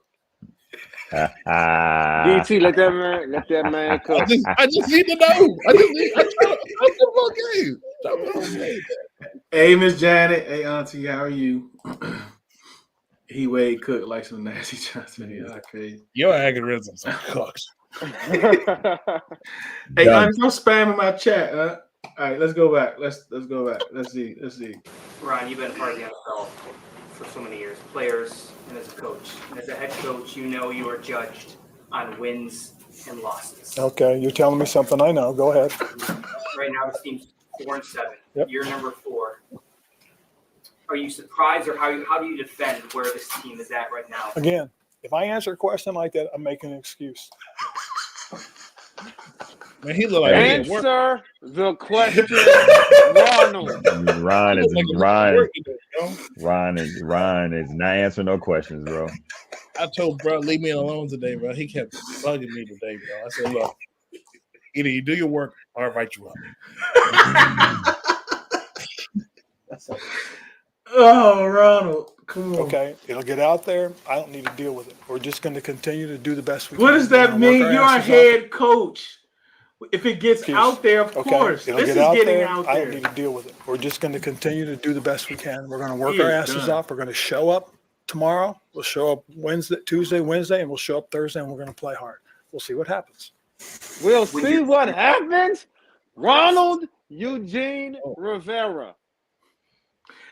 DT, let that man cook. I just need to know. Okay. Hey, Miss Janet. Hey, Auntie, how are you? He Wade Cook like some nasty Johnson. Yeah, crazy. Your algorithms are cooked. Hey, Auntie, don't spam in my chat. All right, let's go back. Let's go back. Let's see. Ron, you've been a part of the NFL for so many years, players and as a coach. And as a head coach, you know you are judged on wins and losses. Okay, you're telling me something I know. Go ahead. Right now, this team's 4-7. Yep. You're number 4. Are you surprised, or how do you defend where this team is at right now? Again, if I answer a question like that, I'm making an excuse. Man, he look like answer the question, Ronald. Ron is not answering no questions, bro. I told bro, leave me alone today, bro. He kept bugging me today, bro. I said, look, either you do your work or I'll write you up. Oh, Ronald, come on. Okay, it'll get out there. I don't need to deal with it. We're just going to continue to do the best we can. What does that mean? You're a head coach. If it gets out there, of course. It'll get out there. I don't need to deal with it. We're just going to continue to do the best we can. We're going to work our asses off. We're going to show up tomorrow. We'll show up Tuesday, Wednesday, and we'll show up Thursday, and we're going to play hard. We'll see what happens. We'll see what happens. Ronald Eugene Rivera.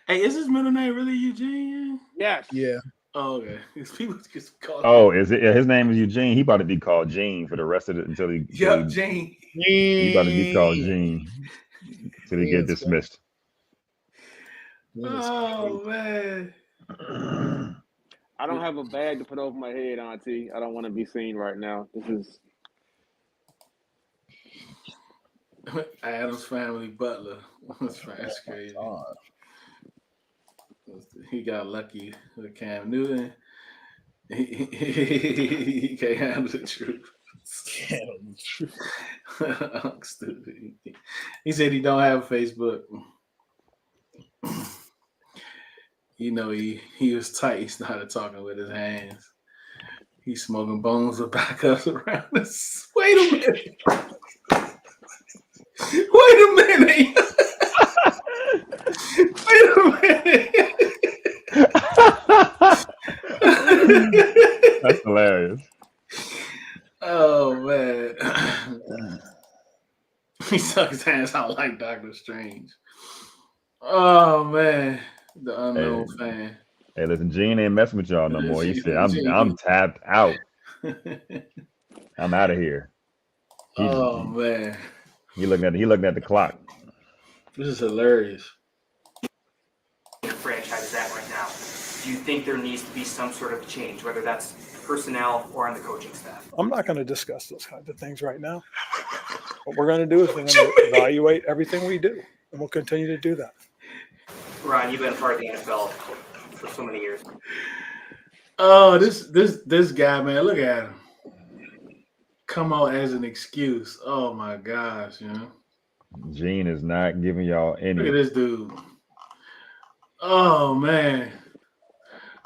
Hey, is his middle name really Eugene? Yes. Yeah. Oh, okay. People just call Oh, is it? His name is Eugene. He about to be called Gene for the rest of it until he. Yep, Gene. He about to be called Gene until he get dismissed. Oh man. I don't have a bag to put over my head, Auntie. I don't want to be seen right now. This is Adam's family butler. That's crazy. He got lucky with Cam Newton. He can't handle the truth. Stupid. He said he don't have Facebook. You know, he was tight. He started talking with his hands. He's smoking bones with backups around us. Wait a minute. Wait a minute. That's hilarious. Oh man. He sucks his hands out like Doctor Strange. Oh man. The unknown fan. Hey, listen, Gene ain't messing with y'all no more. He said, Gene. I'm tapped out. I'm out of here. Man. He looking at the clock. This is hilarious. Your franchise is at right now. Do you think there needs to be some sort of change, whether that's personnel or on the coaching staff? I'm not going to discuss those kinds of things right now. What we're going to do is we're going to evaluate everything we do, and we'll continue to do that. Ron, you've been a part of the NFL for so many years. Oh, this guy, man, look at him. Come out as an excuse. Oh my gosh, Gene is not giving y'all any. Look at this dude. Oh man.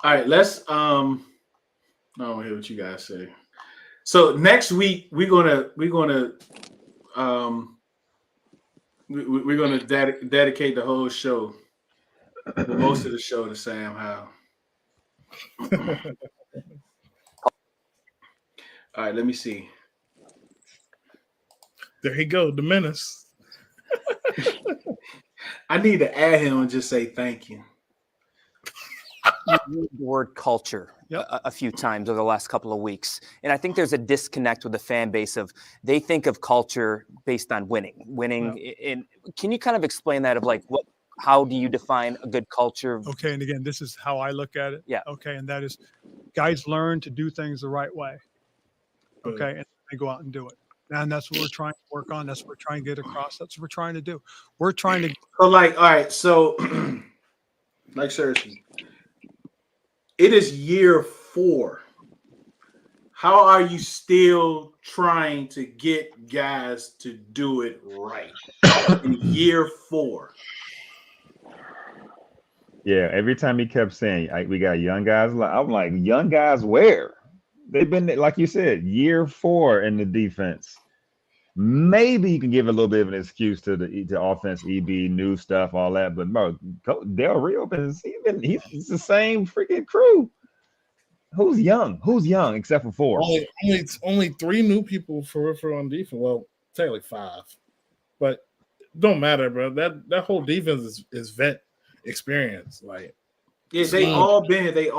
All right, let's I don't hear what you guys say. So next week we're gonna dedicate the whole show, most of the show, to Sam Howell. All right, let me see. There he go, the menace. I need to add him and just say thank you. You used the word culture a few times over the last couple of weeks. And I think there's a disconnect with the fan base of they think of culture based on winning. And can you kind of explain that of like how do you define a good culture? Okay. And again, this is how I look at it. Yeah. Okay. And that is guys learn to do things the right way. Okay. And they go out and do it. And that's what we're trying to work on. That's what we're trying to get across. That's what we're trying to do. We're trying to. So like, all right. So like, seriously, it is year 4. How are you still trying to get guys to do it right in year 4? Yeah, every time he kept saying, we got young guys. I'm like, young guys where? They've been, like you said, year 4 in the defense. Maybe you can give a little bit of an excuse to the offense, EB, new stuff, all that. But bro, Del Rio, he's the same freaking crew. Who's young? Who's young except for 4? Only 3 new people for on defense. Well, technically 5, but don't matter, bro. That whole defense is vet experience. Like, yeah, they all been in the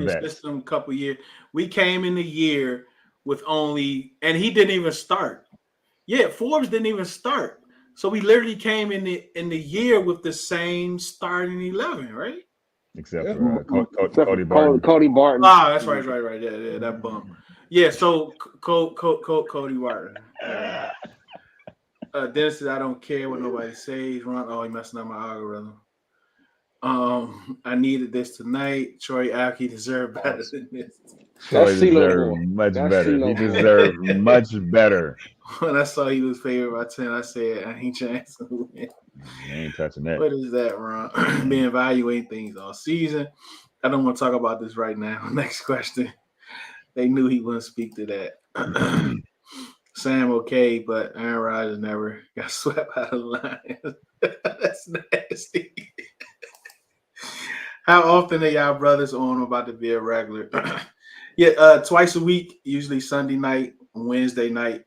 vets. system a couple years. We came in the year with only, and he didn't even start. Yeah, Forbes didn't even start. So we literally came in the year with the same starting 11, right? Except for Cody Barton. Cody Barton. Ah, that's right. Yeah, that bump. Yeah, so Cody Barton. Dennis says, I don't care what nobody says. Ron, he messing up my algorithm. I needed this tonight. Troy Alke deserved better than this. Troy deserved much better. He deserved much better. When I saw he was favored by 10, I said, I ain't chance to win. I ain't touching that. What is that, Ron? Been evaluating things all season. I don't want to talk about this right now. Next question. They knew he wouldn't speak to that. Sam, okay, but Aaron Rodgers never got swept out of the line. That's nasty. How often are y'all brothers on about to be a regular? Yeah, twice a week, usually Sunday night, Wednesday night.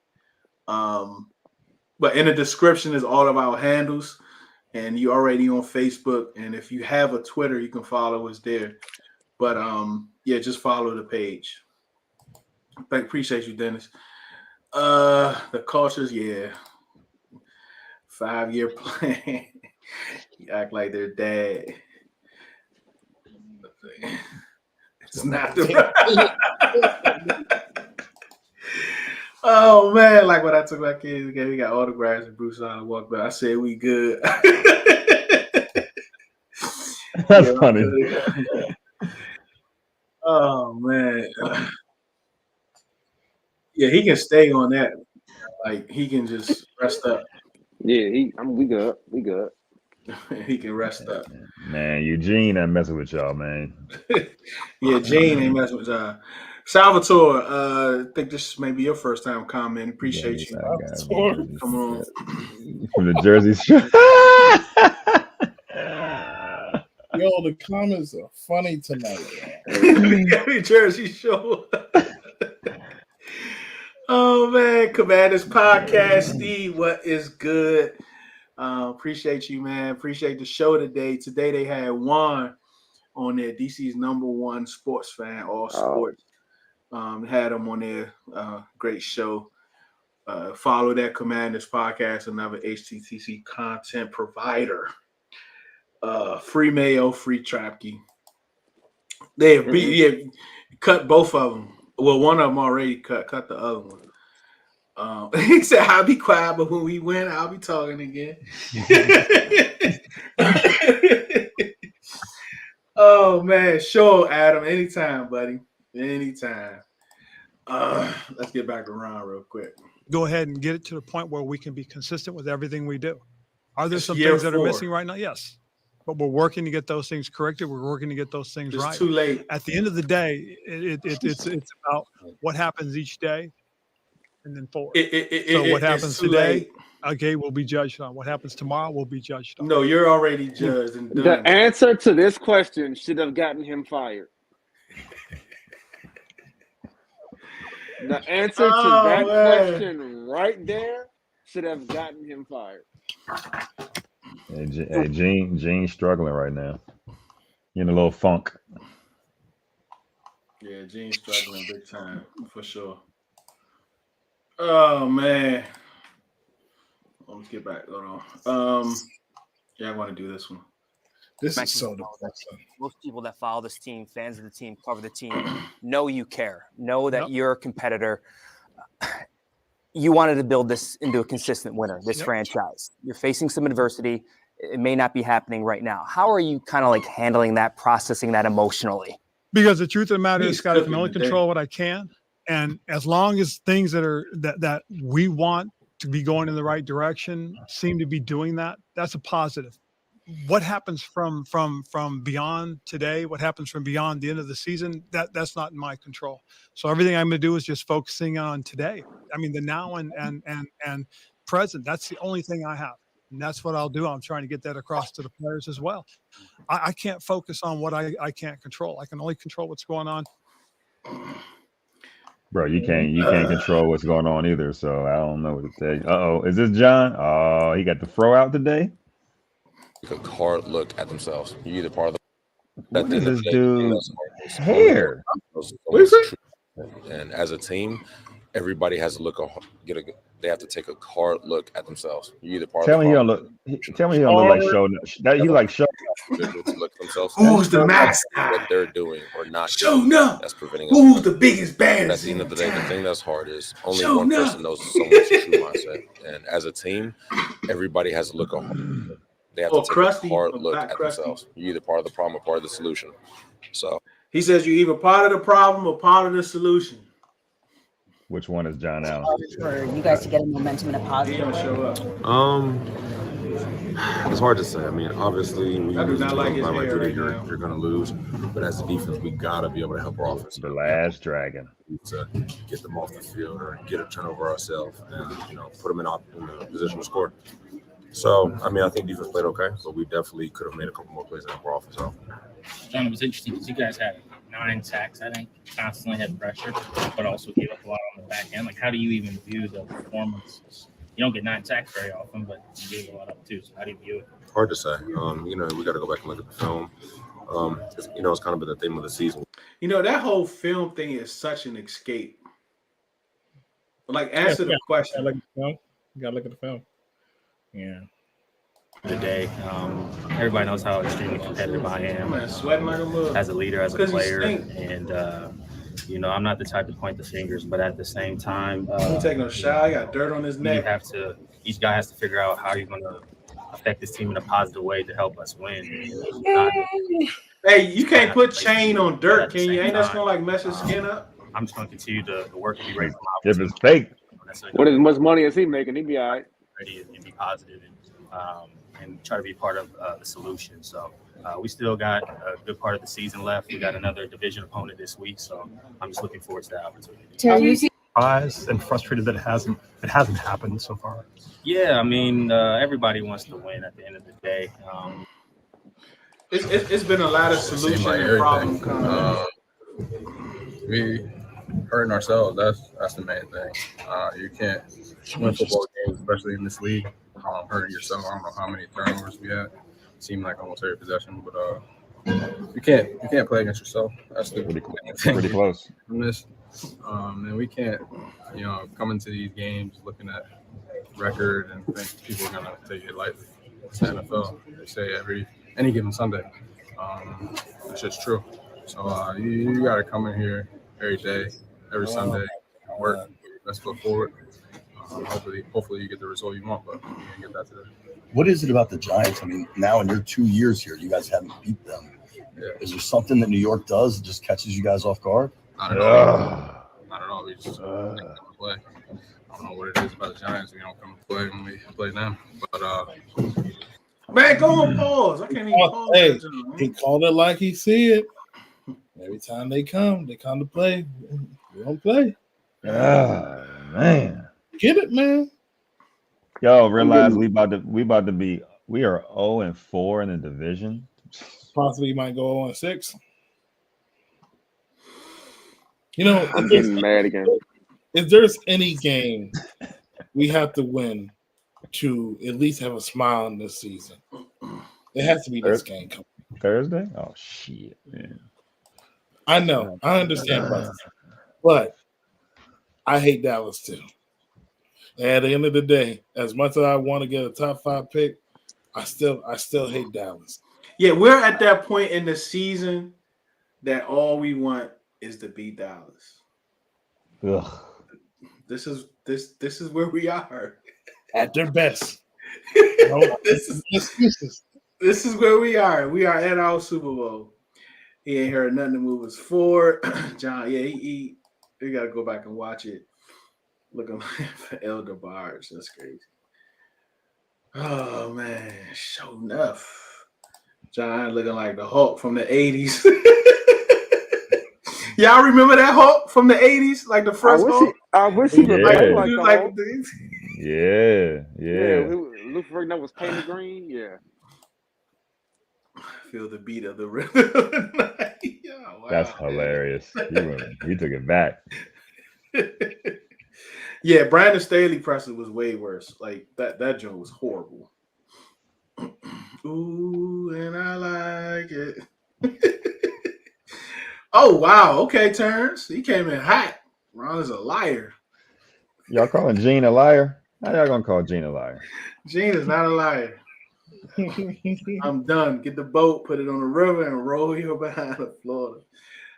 But in the description is all of our handles, and you already on Facebook. And if you have a Twitter, you can follow us there. But yeah, just follow the page. Appreciate you, Dennis. The cultures, yeah. 5-year plan. You act like their dad. It's not the Oh man, like when I took my kids again, we got autographs and Bruce Allen walked by. I said we good. That's funny. Oh man. Yeah, he can stay on that. Like he can just rest up. Yeah, we good. We good. He can rest up. Man, Eugene ain't messing with y'all, man. Yeah, Gene ain't messing with y'all. Salvatore, I think this may be your first time commenting. Appreciate you. Come on. From the Jersey Shore. Yo, the comments are funny tonight. Jersey Shore. Oh man, Commanders Podcast, Steve. What is good? Appreciate you, man. Appreciate the show today. Today they had Juan on there. DC's #1 sports fan, all sports. Had him on there. Great show. Follow that Commanders podcast, another HTTC content provider. Free Mayo, free Trapkey. They have cut both of them. Well, one of them already cut the other one. He said, I'll be quiet, but when we win, I'll be talking again. Oh, man. Sure, Adam. Anytime, buddy. Anytime. Let's get back to Ron real quick. Go ahead and get it to the point where we can be consistent with everything we do. Are there some things that are missing right now? Yes. But we're working to get those things corrected. We're working to get those things right. It's too late. At the end of the day, it's about what happens each day and then forward. So what happens today, okay, will be judged on. What happens tomorrow will be judged on. No, you're already judged and done. The answer to this question should have gotten him fired. The answer to that question right there should have gotten him fired. Hey, Gene's struggling right now. He in a little funk. Yeah, Gene's struggling big time for sure. Oh man. Let's get back. Hold on. Yeah, I want to do this one. This is so depressing. Most people that follow this team, fans of the team, cover the team, know you care. Know that you're a competitor. You wanted to build this into a consistent winner, this franchise. You're facing some adversity. It may not be happening right now. How are you kind of like handling that, processing that emotionally? Because the truth of the matter is, Scott, I can only control what I can. And as long as things that we want to be going in the right direction seem to be doing that, that's a positive. What happens from beyond today, what happens from beyond the end of the season, that's not in my control. So everything I'm going to do is just focusing on today. I mean, the now and present, that's the only thing I have. And that's what I'll do. I'm trying to get that across to the players as well. I can't focus on what I can't control. I can only control what's going on. Bro, you can't control what's going on either. So I don't know what to tell you. Uh-oh, is this John? Oh, he got the throw out today? Take a hard look at themselves. You're either part of the. What is this dude's hair? And as a team, everybody has to they have to take a hard look at themselves. You're either part Tell of me the. he don't look like show. He like show. Look themselves. Who's the master? What they're doing or not. Show up. That's preventing. Who's the biggest baddest? At the end of the day, the thing that's hard is only Show one up. person knows someone's true mindset. And as a team, everybody has to look. They have to take a hard look at themselves. You're either part of the problem or part of the solution. So he says you're either part of the problem or part of the solution. Which one is John Allen? For you guys to get a momentum in a positive way? Show up. It's hard to say. I mean, obviously, when you lose you're going to lose. But as a defense, we got to be able to help our offense. The last dragon. To get them off the field or get a turnover ourselves and, put them in the position to score. So, I mean, I think defense played okay, but we definitely could have made a couple more plays in our offense. John, it was interesting because you guys had 9 sacks, I think, constantly had pressure, but also gave up a lot on the back end. Like, how do you even view the performances? You don't get 9 sacks very often, but you gave a lot up too. So how do you view it? Hard to say. We got to go back and look at the film. It's kind of been the theme of the season. That whole film thing is such an escape. Like, answer the question. You gotta look at the film. Yeah. The day, everybody knows how extremely competitive I am. Sweating like a mug. As a leader, as a player, and I'm not the type to point the fingers, but at the same time, He's taking a shower. He got dirt on his neck. Each guy has to figure out how you're going to affect this team in a positive way to help us win. Hey, you can't put chain on dirt, can you? Ain't that gonna mess his skin up? I'm just gonna continue to work and be ready for my if it's fake. What as much money as he making, he'd be all right. Ready and be positive and try to be part of the solution. So we still got a good part of the season left. We got another division opponent this week, so I'm just looking forward to that opportunity. Surprised and frustrated that it hasn't happened so far. Yeah, I mean everybody wants to win at the end of the day. It's been a lot of solution and problem coming. We hurting ourselves. That's the main thing. You can't win football games, especially in this league, hurting yourself. I don't know how many turnovers we had. It seemed like almost every possession, but you can't play against yourself. That's the pretty close. From this, and we can't, come into these games looking at record and think people are gonna take it lightly. It's the NFL. They say any given Sunday. That's just true. So you got to come in here every day, every Sunday, work, let's go forward. Hopefully you get the result you want, but you didn't get that today. What is it about the Giants? I mean, now in your 2 years here, you guys haven't beat them. Yeah. Is there something that New York does that just catches you guys off guard? Not at all. Not at all. We just play. I don't know what it is about the Giants. We don't come to play when we play them. But man, go on pause. I can't even pause. Hey, he called it like he see it. Every time they come to play. We don't play. Man. Get it, man. Yo, realize we are 0-4 in the division. Possibly might go 0-6. You know, I'm getting mad again. If there's any game we have to win to at least have a smile in this season, it has to be this game. Thursday? Oh shit, man. I know. I understand about this. But I hate Dallas too. And at the end of the day, as much as I want to get a top 5 pick, I still hate Dallas. Yeah, we're at that point in the season that all we want is to beat Dallas. Ugh. This is where we are. At their best. This is where we are. We are at our Super Bowl. He ain't heard nothing to move us forward. John, yeah, he gotta go back and watch it. Looking for Elder Bars. That's crazy. Oh man, sure enough. John looking like the Hulk from the 80s. Y'all remember that Hulk from the 80s? Like the first Hulk? I wish he was like the Hulk. Yeah. Luke Ferrigno was painted green. Yeah. Feel the beat of the rhythm. Wow. That's hilarious. He took it back. Yeah, Brandon Staley Presley was way worse. Like that joint was horrible. Ooh, and I like it. Oh wow, okay, Terrence. He came in hot. Ron is a liar. Y'all calling Gene a liar? How y'all gonna call Gene a liar? Gene is not a liar. I'm done. Get the boat, put it on the river, and roll your behind to Florida.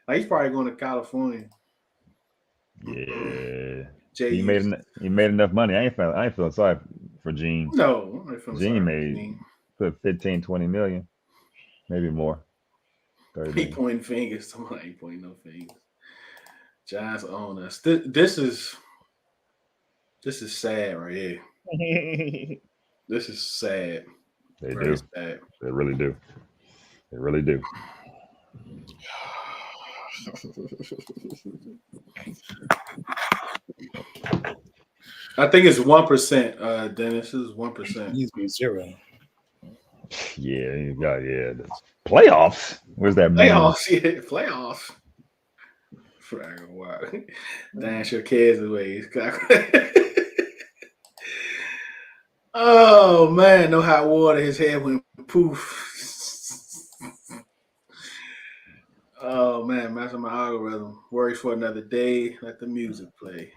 Like, he's probably going to California. Yeah. He made enough money. I ain't feeling sorry for Gene. No, Gene made put 15, 20 million, maybe more. He pointing fingers. Somebody ain't pointing no fingers. Giants own us. This is sad right here. This is sad. They Very do. sad. They really do. They really do. I think it's 1%. Dennis, this is 1%. Needs to be 0. Yeah, you got playoffs. Where's that playoffs? Yeah, playoffs. Wow. Dance your kids away. Oh man, no hot water. His head went poof. Oh man, master my algorithm. Worries for another day. Let the music play.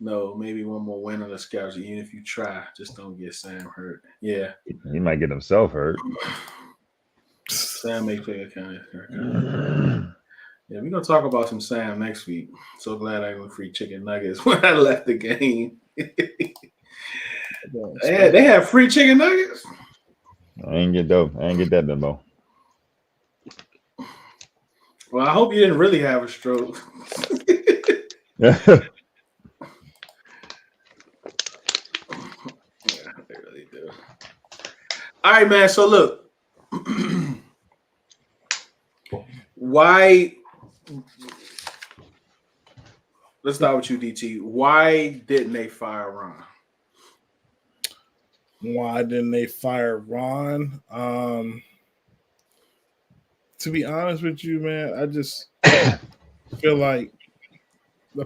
No, maybe one more win on the schedule. Even if you try, just don't get Sam hurt. Yeah, he might get himself hurt. Sam may play a kind of. Yeah, we're gonna talk about some Sam next week. So glad I got free chicken nuggets when I left the game. They have free chicken nuggets. I ain't get that memo. Well, I hope you didn't really have a stroke. Yeah, they really do. All right, man. So look, why? Let's start with you, DT. Why didn't they fire Ron? Why didn't they fire Ron? To be honest with you, man, I just feel like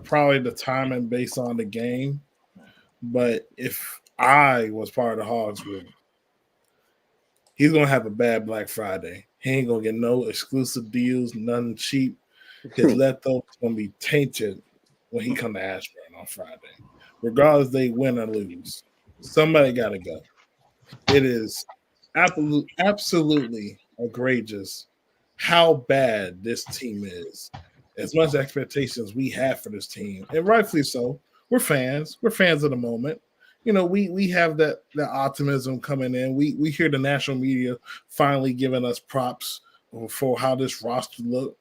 probably the timing based on the game. But if I was part of the Hogs group, he's gonna have a bad Black Friday. He ain't gonna get no exclusive deals, nothing cheap. His leftovers gonna be tainted when he come to Ashburn on Friday. Regardless they win or lose, somebody gotta go. It is absolutely egregious how bad this team is. As much expectations we have for this team, and rightfully so. We're fans. We're fans of the moment. You know, we have that optimism coming in. We hear the national media finally giving us props for how this roster looked.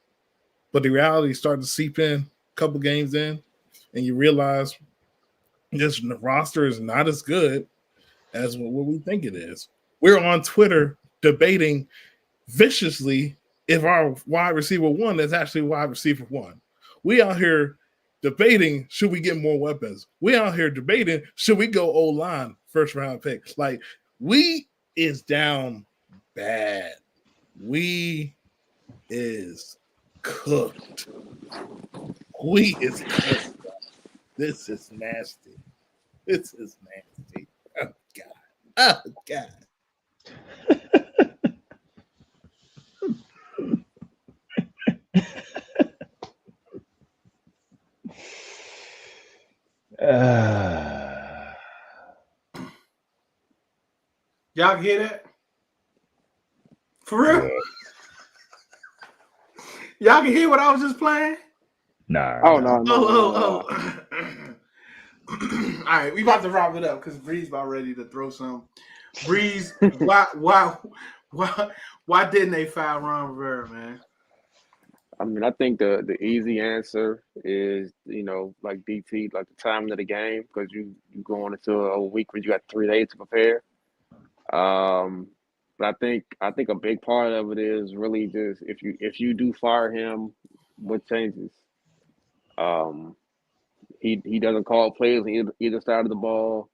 But the reality started to seep in a couple games in, and you realize this roster is not as good as what we think it is. We're on Twitter debating viciously if our wide receiver one is actually wide receiver one. We out here debating, should we get more weapons? We out here debating, should we go O-line first round pick? Like, we is down bad. We is cooked. We is cooked. This is nasty. This is nasty. Oh, God. Oh, God. Y'all can hear that? For real? Y'all can hear what I was just playing? Nah. Oh. All right, we about to wrap it up because Breeze about ready to throw some. Breeze, why didn't they foul Ron Rivera, man? I mean, I think the easy answer is, you know, like DT, like the timing of the game, because you going into a week where you got 3 days to prepare. But I think a big part of it is really just if you do fire him, what changes? He doesn't call plays on either side of the ball.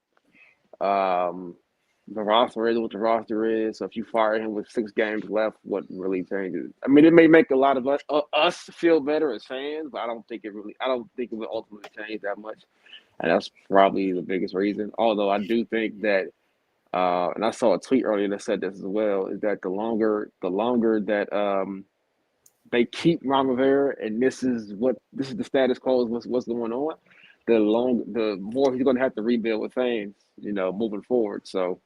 The roster is what the roster is. So if you fire him with 6 games left, what really changes? I mean, it may make a lot of us feel better as fans, but I don't think it will ultimately change that much. And that's probably the biggest reason. Although I do think that, and I saw a tweet earlier that said this as well, is that the longer that they keep Ron Rivera, and this is the status quo, is what's going on, the more he's going to have to rebuild with fans, you know, moving forward. So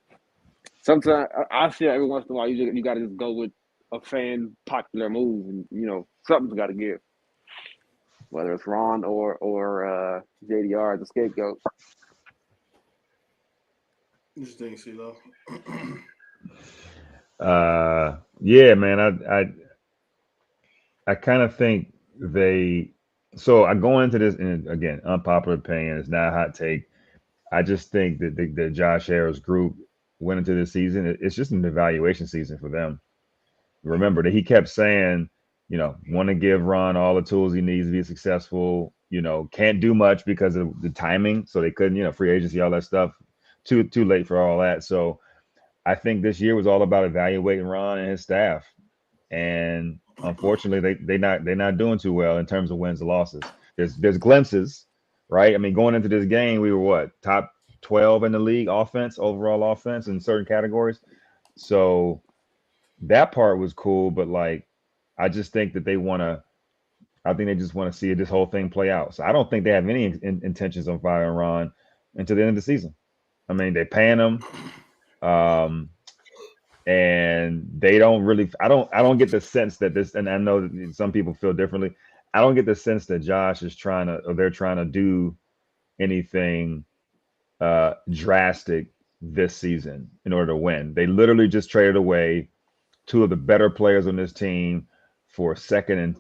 sometimes I feel every once in a while you got to just go with a fan popular move, and you know something's got to give, whether it's Ron or JDR as a scapegoat. This thing, Ceelo. Yeah, man. I kind of think so I go into this, and again, unpopular opinion, it's not a hot take. I just think that the Josh Harris group went into this season. It's just an evaluation season for them. Remember that he kept saying, you know, want to give Ron all the tools he needs to be successful. You know, can't do much because of the timing. So they couldn't, you know, free agency, all that stuff. Too late for all that. So I think this year was all about evaluating Ron and his staff. And unfortunately, they're not doing too well in terms of wins and losses. There's glimpses, right? I mean, going into this game, we were what, top 12 in the league overall offense in certain categories. So that part was cool, but like, I just think that I think they just want to see this whole thing play out. So I don't think they have any intentions on firing Ron until the end of the season. I mean, they're paying him. And they don't really, I don't get the sense that this, and I know that some people feel differently. I don't get the sense that Josh is they're trying to do anything drastic this season in order to win. They literally just traded away 2 of the better players on this team for a second and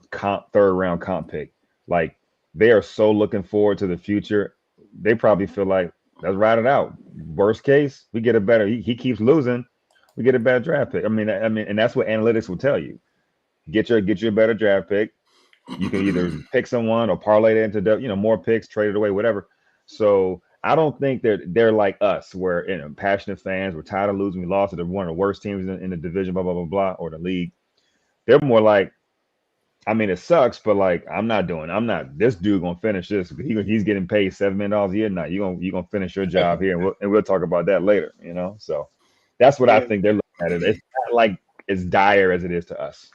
third round comp pick. Like, they are so looking forward to the future. They probably feel like, let's ride it out. Worst case, we get a better, he keeps losing, we get a better draft pick. I mean, and that's what analytics will tell you. Get you a better draft pick. You can either pick someone or parlay it into, you know, more picks, trade it away, whatever. So I don't think they're like us, where, you know, passionate fans, we're tired of losing. We lost to one of the worst teams in the division, blah, blah, blah, blah, or the league. They're more like, I mean, it sucks, but like, this dude gonna finish this. He's getting paid $7 million a year now. You're gonna finish your job here, and we'll talk about that later, you know? So that's what I think they're looking And it's not like as dire as it is to us.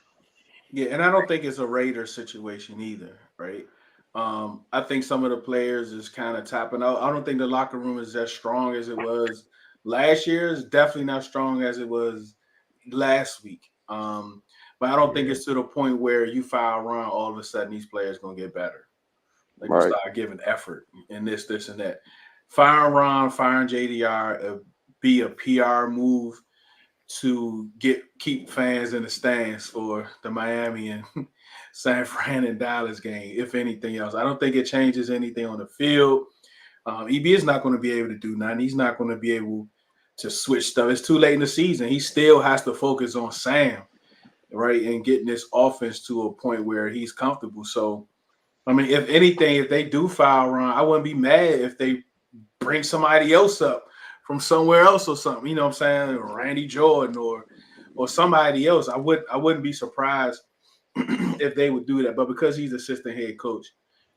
Yeah, and I don't think it's a Raiders situation either, right? I think some of the players is kind of tapping out. I don't think the locker room is as strong as it was last year. It's definitely not strong as it was last week. But I don't think it's to the point where you fire Ron, all of a sudden these players gonna get better. Like you start giving effort and this, and that. Firing Ron, firing JDR, be a PR move to keep fans in the stands for the Miami and San Fran and Dallas game, if anything else. I don't think it changes anything on the field. EB is not going to be able to do nothing. He's not going to be able to switch stuff. It's too late in the season. He still has to focus on Sam, right, and getting this offense to a point where he's comfortable. So, I mean, if anything, if they do foul Ron, I wouldn't be mad if they bring somebody else up from somewhere else or something. You know what I'm saying? Randy Jordan or somebody else. I wouldn't be surprised if they would do that. But because he's assistant head coach,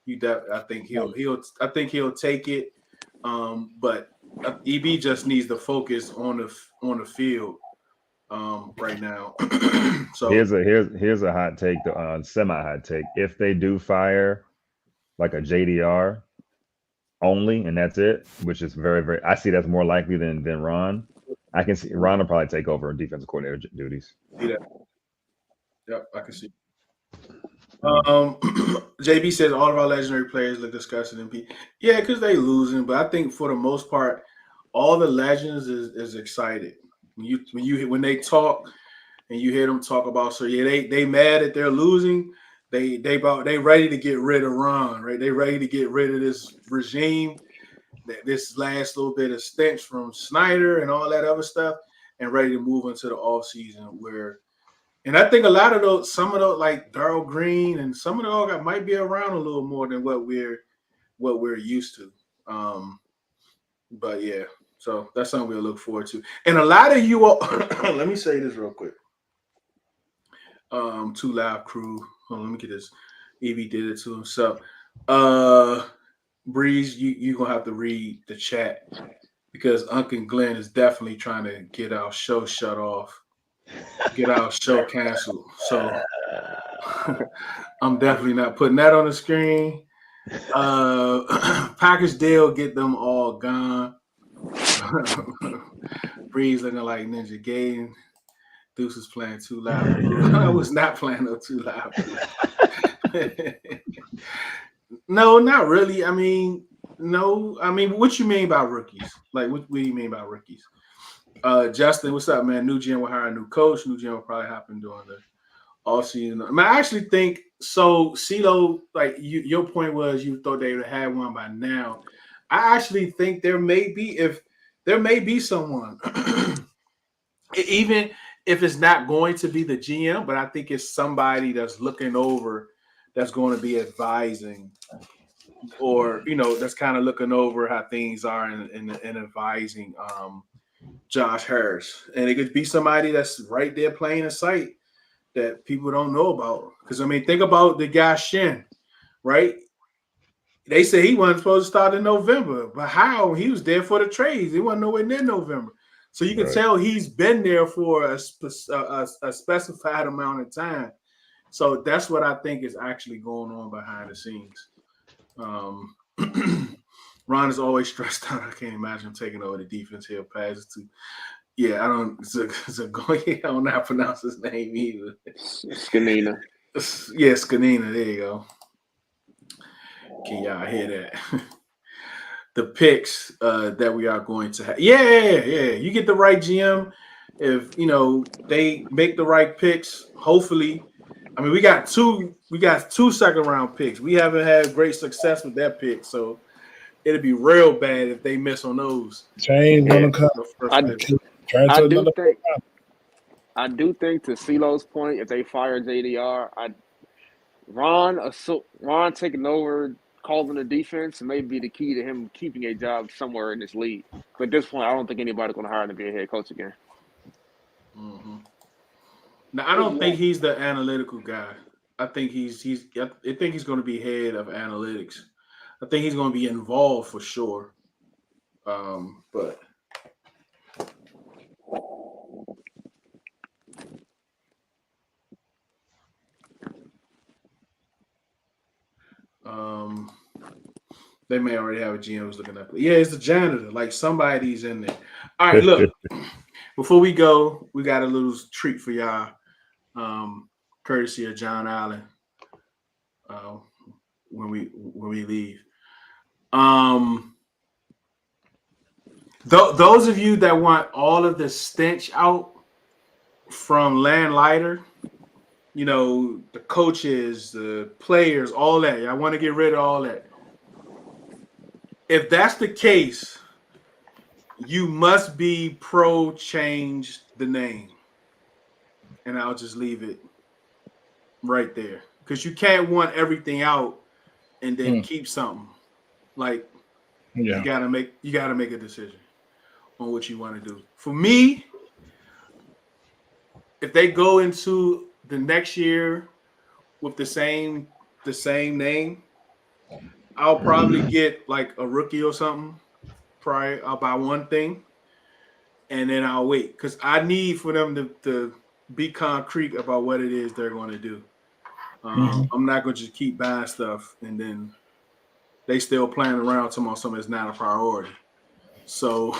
I think he'll take it. But EB just needs to focus on the field right now. So here's a hot take, semi hot take. If they do fire like a JDR only, and that's it, which is very, very, I see that's more likely than Ron. I can see Ron will probably take over defensive coordinator duties. Yeah. Yep, I can see. JB says all of our legendary players look disgusting and yeah, because they losing. But I think for the most part, all the legends is excited when they talk and you hear them talk about. So yeah, they mad that they're losing. They ready to get rid of Ron, right? They ready to get rid of this regime, this last little bit of stench from Snyder and all that other stuff, and ready to move into the offseason where. And I think a lot of those, some of those, like Darryl Green and some of those might be around a little more than what we're used to. But yeah, so that's something we'll look forward to. And a lot of you all, let me say this real quick. Two Live crew. Hold on, let me get this. EB did it to himself. Breeze, you gonna have to read the chat because Uncle Glenn is definitely trying to get our show shut off. Get our show canceled. So I'm definitely not putting that on the screen. Package deal, get them all gone. Breeze looking like Ninja Gaiden. Deuce is playing too loud. I was not playing no too loud. No, not really. I mean, no. I mean, what you mean by rookies? Like, what do you mean by rookies? Justin, what's up, man? New GM will hire a new coach. New GM will probably happen during the offseason. I mean, I actually think so. Ceelo, like your point was you thought they would have had one by now. I actually think there may be someone, even if it's not going to be the GM, but I think it's somebody that's looking over, that's going to be advising, or that's kind of looking over how things are and advising. Josh Harris, and it could be somebody that's right there playing in sight that people don't know about. Because I mean, think about the guy Shin, right? They say he wasn't supposed to start in November, but how? He was there for the trades. He wasn't nowhere near November, so you can tell he's been there for a specified amount of time. So that's what I think is actually going on behind the scenes. Ron is always stressed out. I can't imagine him taking over the defense. He'll pass it to. Yeah, I don't. I don't know how to pronounce his name either. Skanina. Yeah, Skanina. There you go. Can y'all hear that? The picks that we are going to have. Yeah. You get the right GM. If they make the right picks, hopefully. I mean, we got two second round picks. We haven't had great success with that pick, so it'd be real bad if they miss on those. Change on the cover. I do think to Ceelo's point, if they fire JDR, Ron taking over, calling the defense may be the key to him keeping a job somewhere in this league. But at this point, I don't think anybody's going to hire him to be a head coach again. Mm-hmm. Now, I don't think he's the analytical guy. I think he's going to be head of analytics. I think he's going to be involved for sure. But They may already have a GM who's looking up. Yeah, it's the janitor. Like somebody's in there. All right, look. Before we go, we got a little treat for y'all, courtesy of John Allen. When we leave, those of you that want all of the stench out from Land Lighter, you know, the coaches, the players, all that. I want to get rid of all that. If that's the case, you must be pro change the name. And I'll just leave it right there. Because you can't want everything out and then keep something. Like you gotta make a decision on what you want to do. For me, if they go into the next year with the same name, I'll probably get like a rookie or something. Probably I'll buy one thing, and then I'll wait because I need for them to be concrete about what it is they're going to do. I'm not going to just keep buying stuff and then they still playing around talking about something that's not a priority. So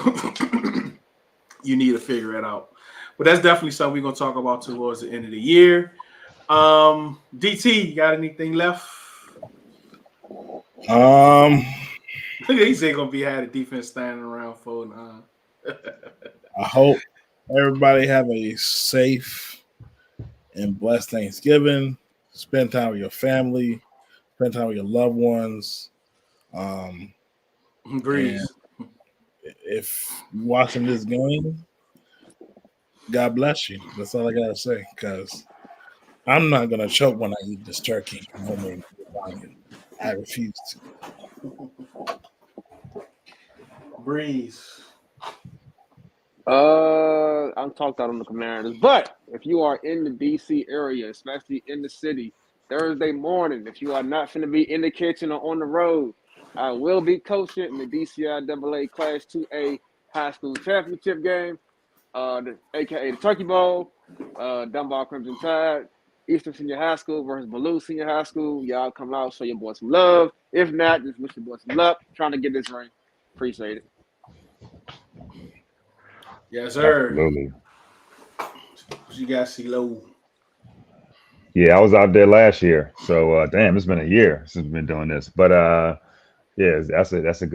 you need to figure it out. But that's definitely something we're going to talk about towards the end of the year. DT, you got anything left? He's ain't gonna be had a defense standing around for. I hope everybody have a safe and blessed Thanksgiving. Spend time with your family. Spend time with your loved ones. Breeze. If you're watching this game, God bless you. That's all I gotta say. Because I'm not gonna choke when I eat this turkey. I refuse to. Breeze. I'm talked out on the Commanders, but if you are in the DC area, especially in the city, Thursday morning, if you are not going to be in the kitchen or on the road, I will be coaching in the DCIAA Class 2A High School Championship game, aka the Turkey Bowl, Dunbar Crimson Tide, Eastern Senior High School versus Baloo Senior High School. Y'all come out, show your boy some love. If not, just wish your boy some luck. Trying to get this ring. Appreciate it. Yes, sir. Absolutely. You got Ceelo. Yeah, I was out there last year. So damn, it's been a year since we've been doing this. But yeah, that's a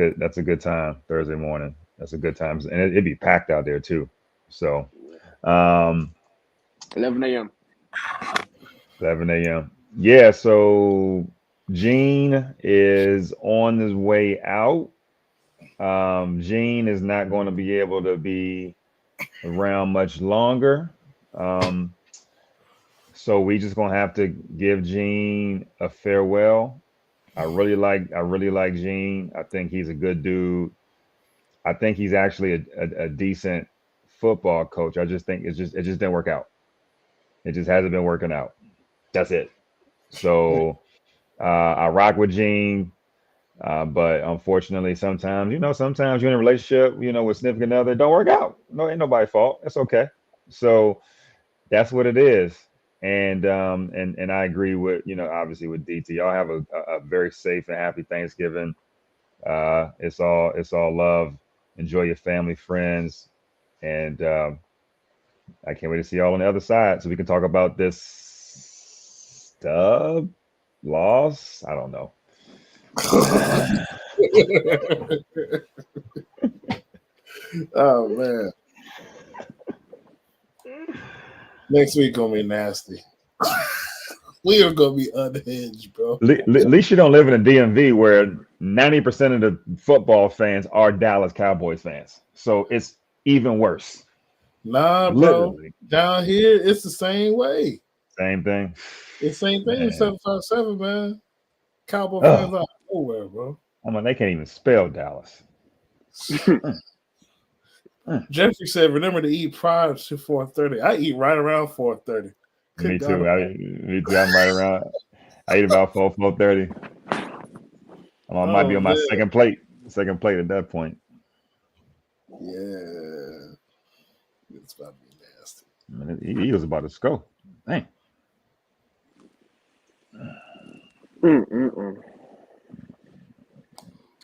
good time Thursday morning. That's a good time. And it'd be packed out there too. So 11 a.m. 11 a.m. Yeah, so Gene is on his way out. Gene is not going to be able to be around much longer. So we just gonna have to give Gene a farewell. I really like Gene. I think he's a good dude. I think he's actually a decent football coach. I just think it just didn't work out. It just hasn't been working out. That's it. So I rock with Gene. But unfortunately, sometimes you're in a relationship, with significant other, it don't work out. No, ain't nobody's fault. It's okay. So that's what it is. And I agree with, obviously with DT. Y'all have a very safe and happy Thanksgiving. It's all love. Enjoy your family, friends, and I can't wait to see y'all on the other side so we can talk about this loss. I don't know. Oh man. Next week gonna be nasty. We are gonna be unhinged, bro. At least you don't live in a DMV where 90% of the football fans are Dallas Cowboys fans. So it's even worse. Nah, bro. Literally. Down here, it's the same way. Same thing. It's the same thing with 757, man. Cowboy fans out nowhere, bro. I mean, they can't even spell Dallas. Jeffrey said, remember to eat prior to 4:30. I eat right around 4:30. Me too. I'm right around. I eat about 4:30. I might be on my second plate at that point. Yeah. It's about to be nasty. I mean, he was about to score. Dang.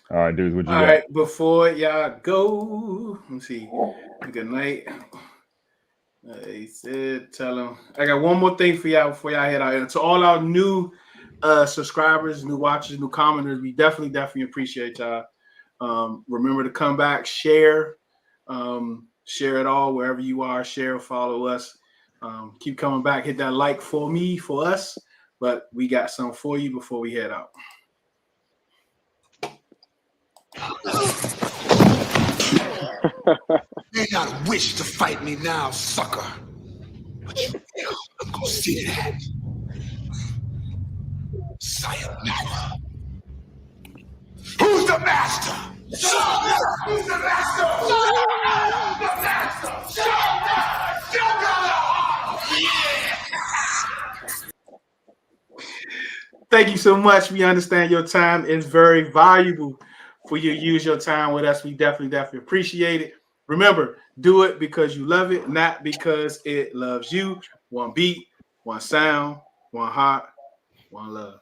All right, dudes, what you All got? right, before y'all go, let me see. Good night. He said, tell him. I got one more thing for y'all before y'all head out. And to all our new subscribers, new watchers, new commenters, we definitely appreciate y'all. Remember to come back, share it all wherever you are. Share, follow us. Keep coming back. Hit that like for me, for us. But we got something for you before we head out. May not wish to fight me now, sucker, but you will. I'm gonna see that. Sayonara. Who's the master? Shogun! Who's the master? Shogun! The master! Shogun! Thank you so much. We understand your time is very valuable for you to use your time with us. We definitely appreciate it. Remember, do it because you love it, not because it loves you. One beat, one sound, one heart, one love.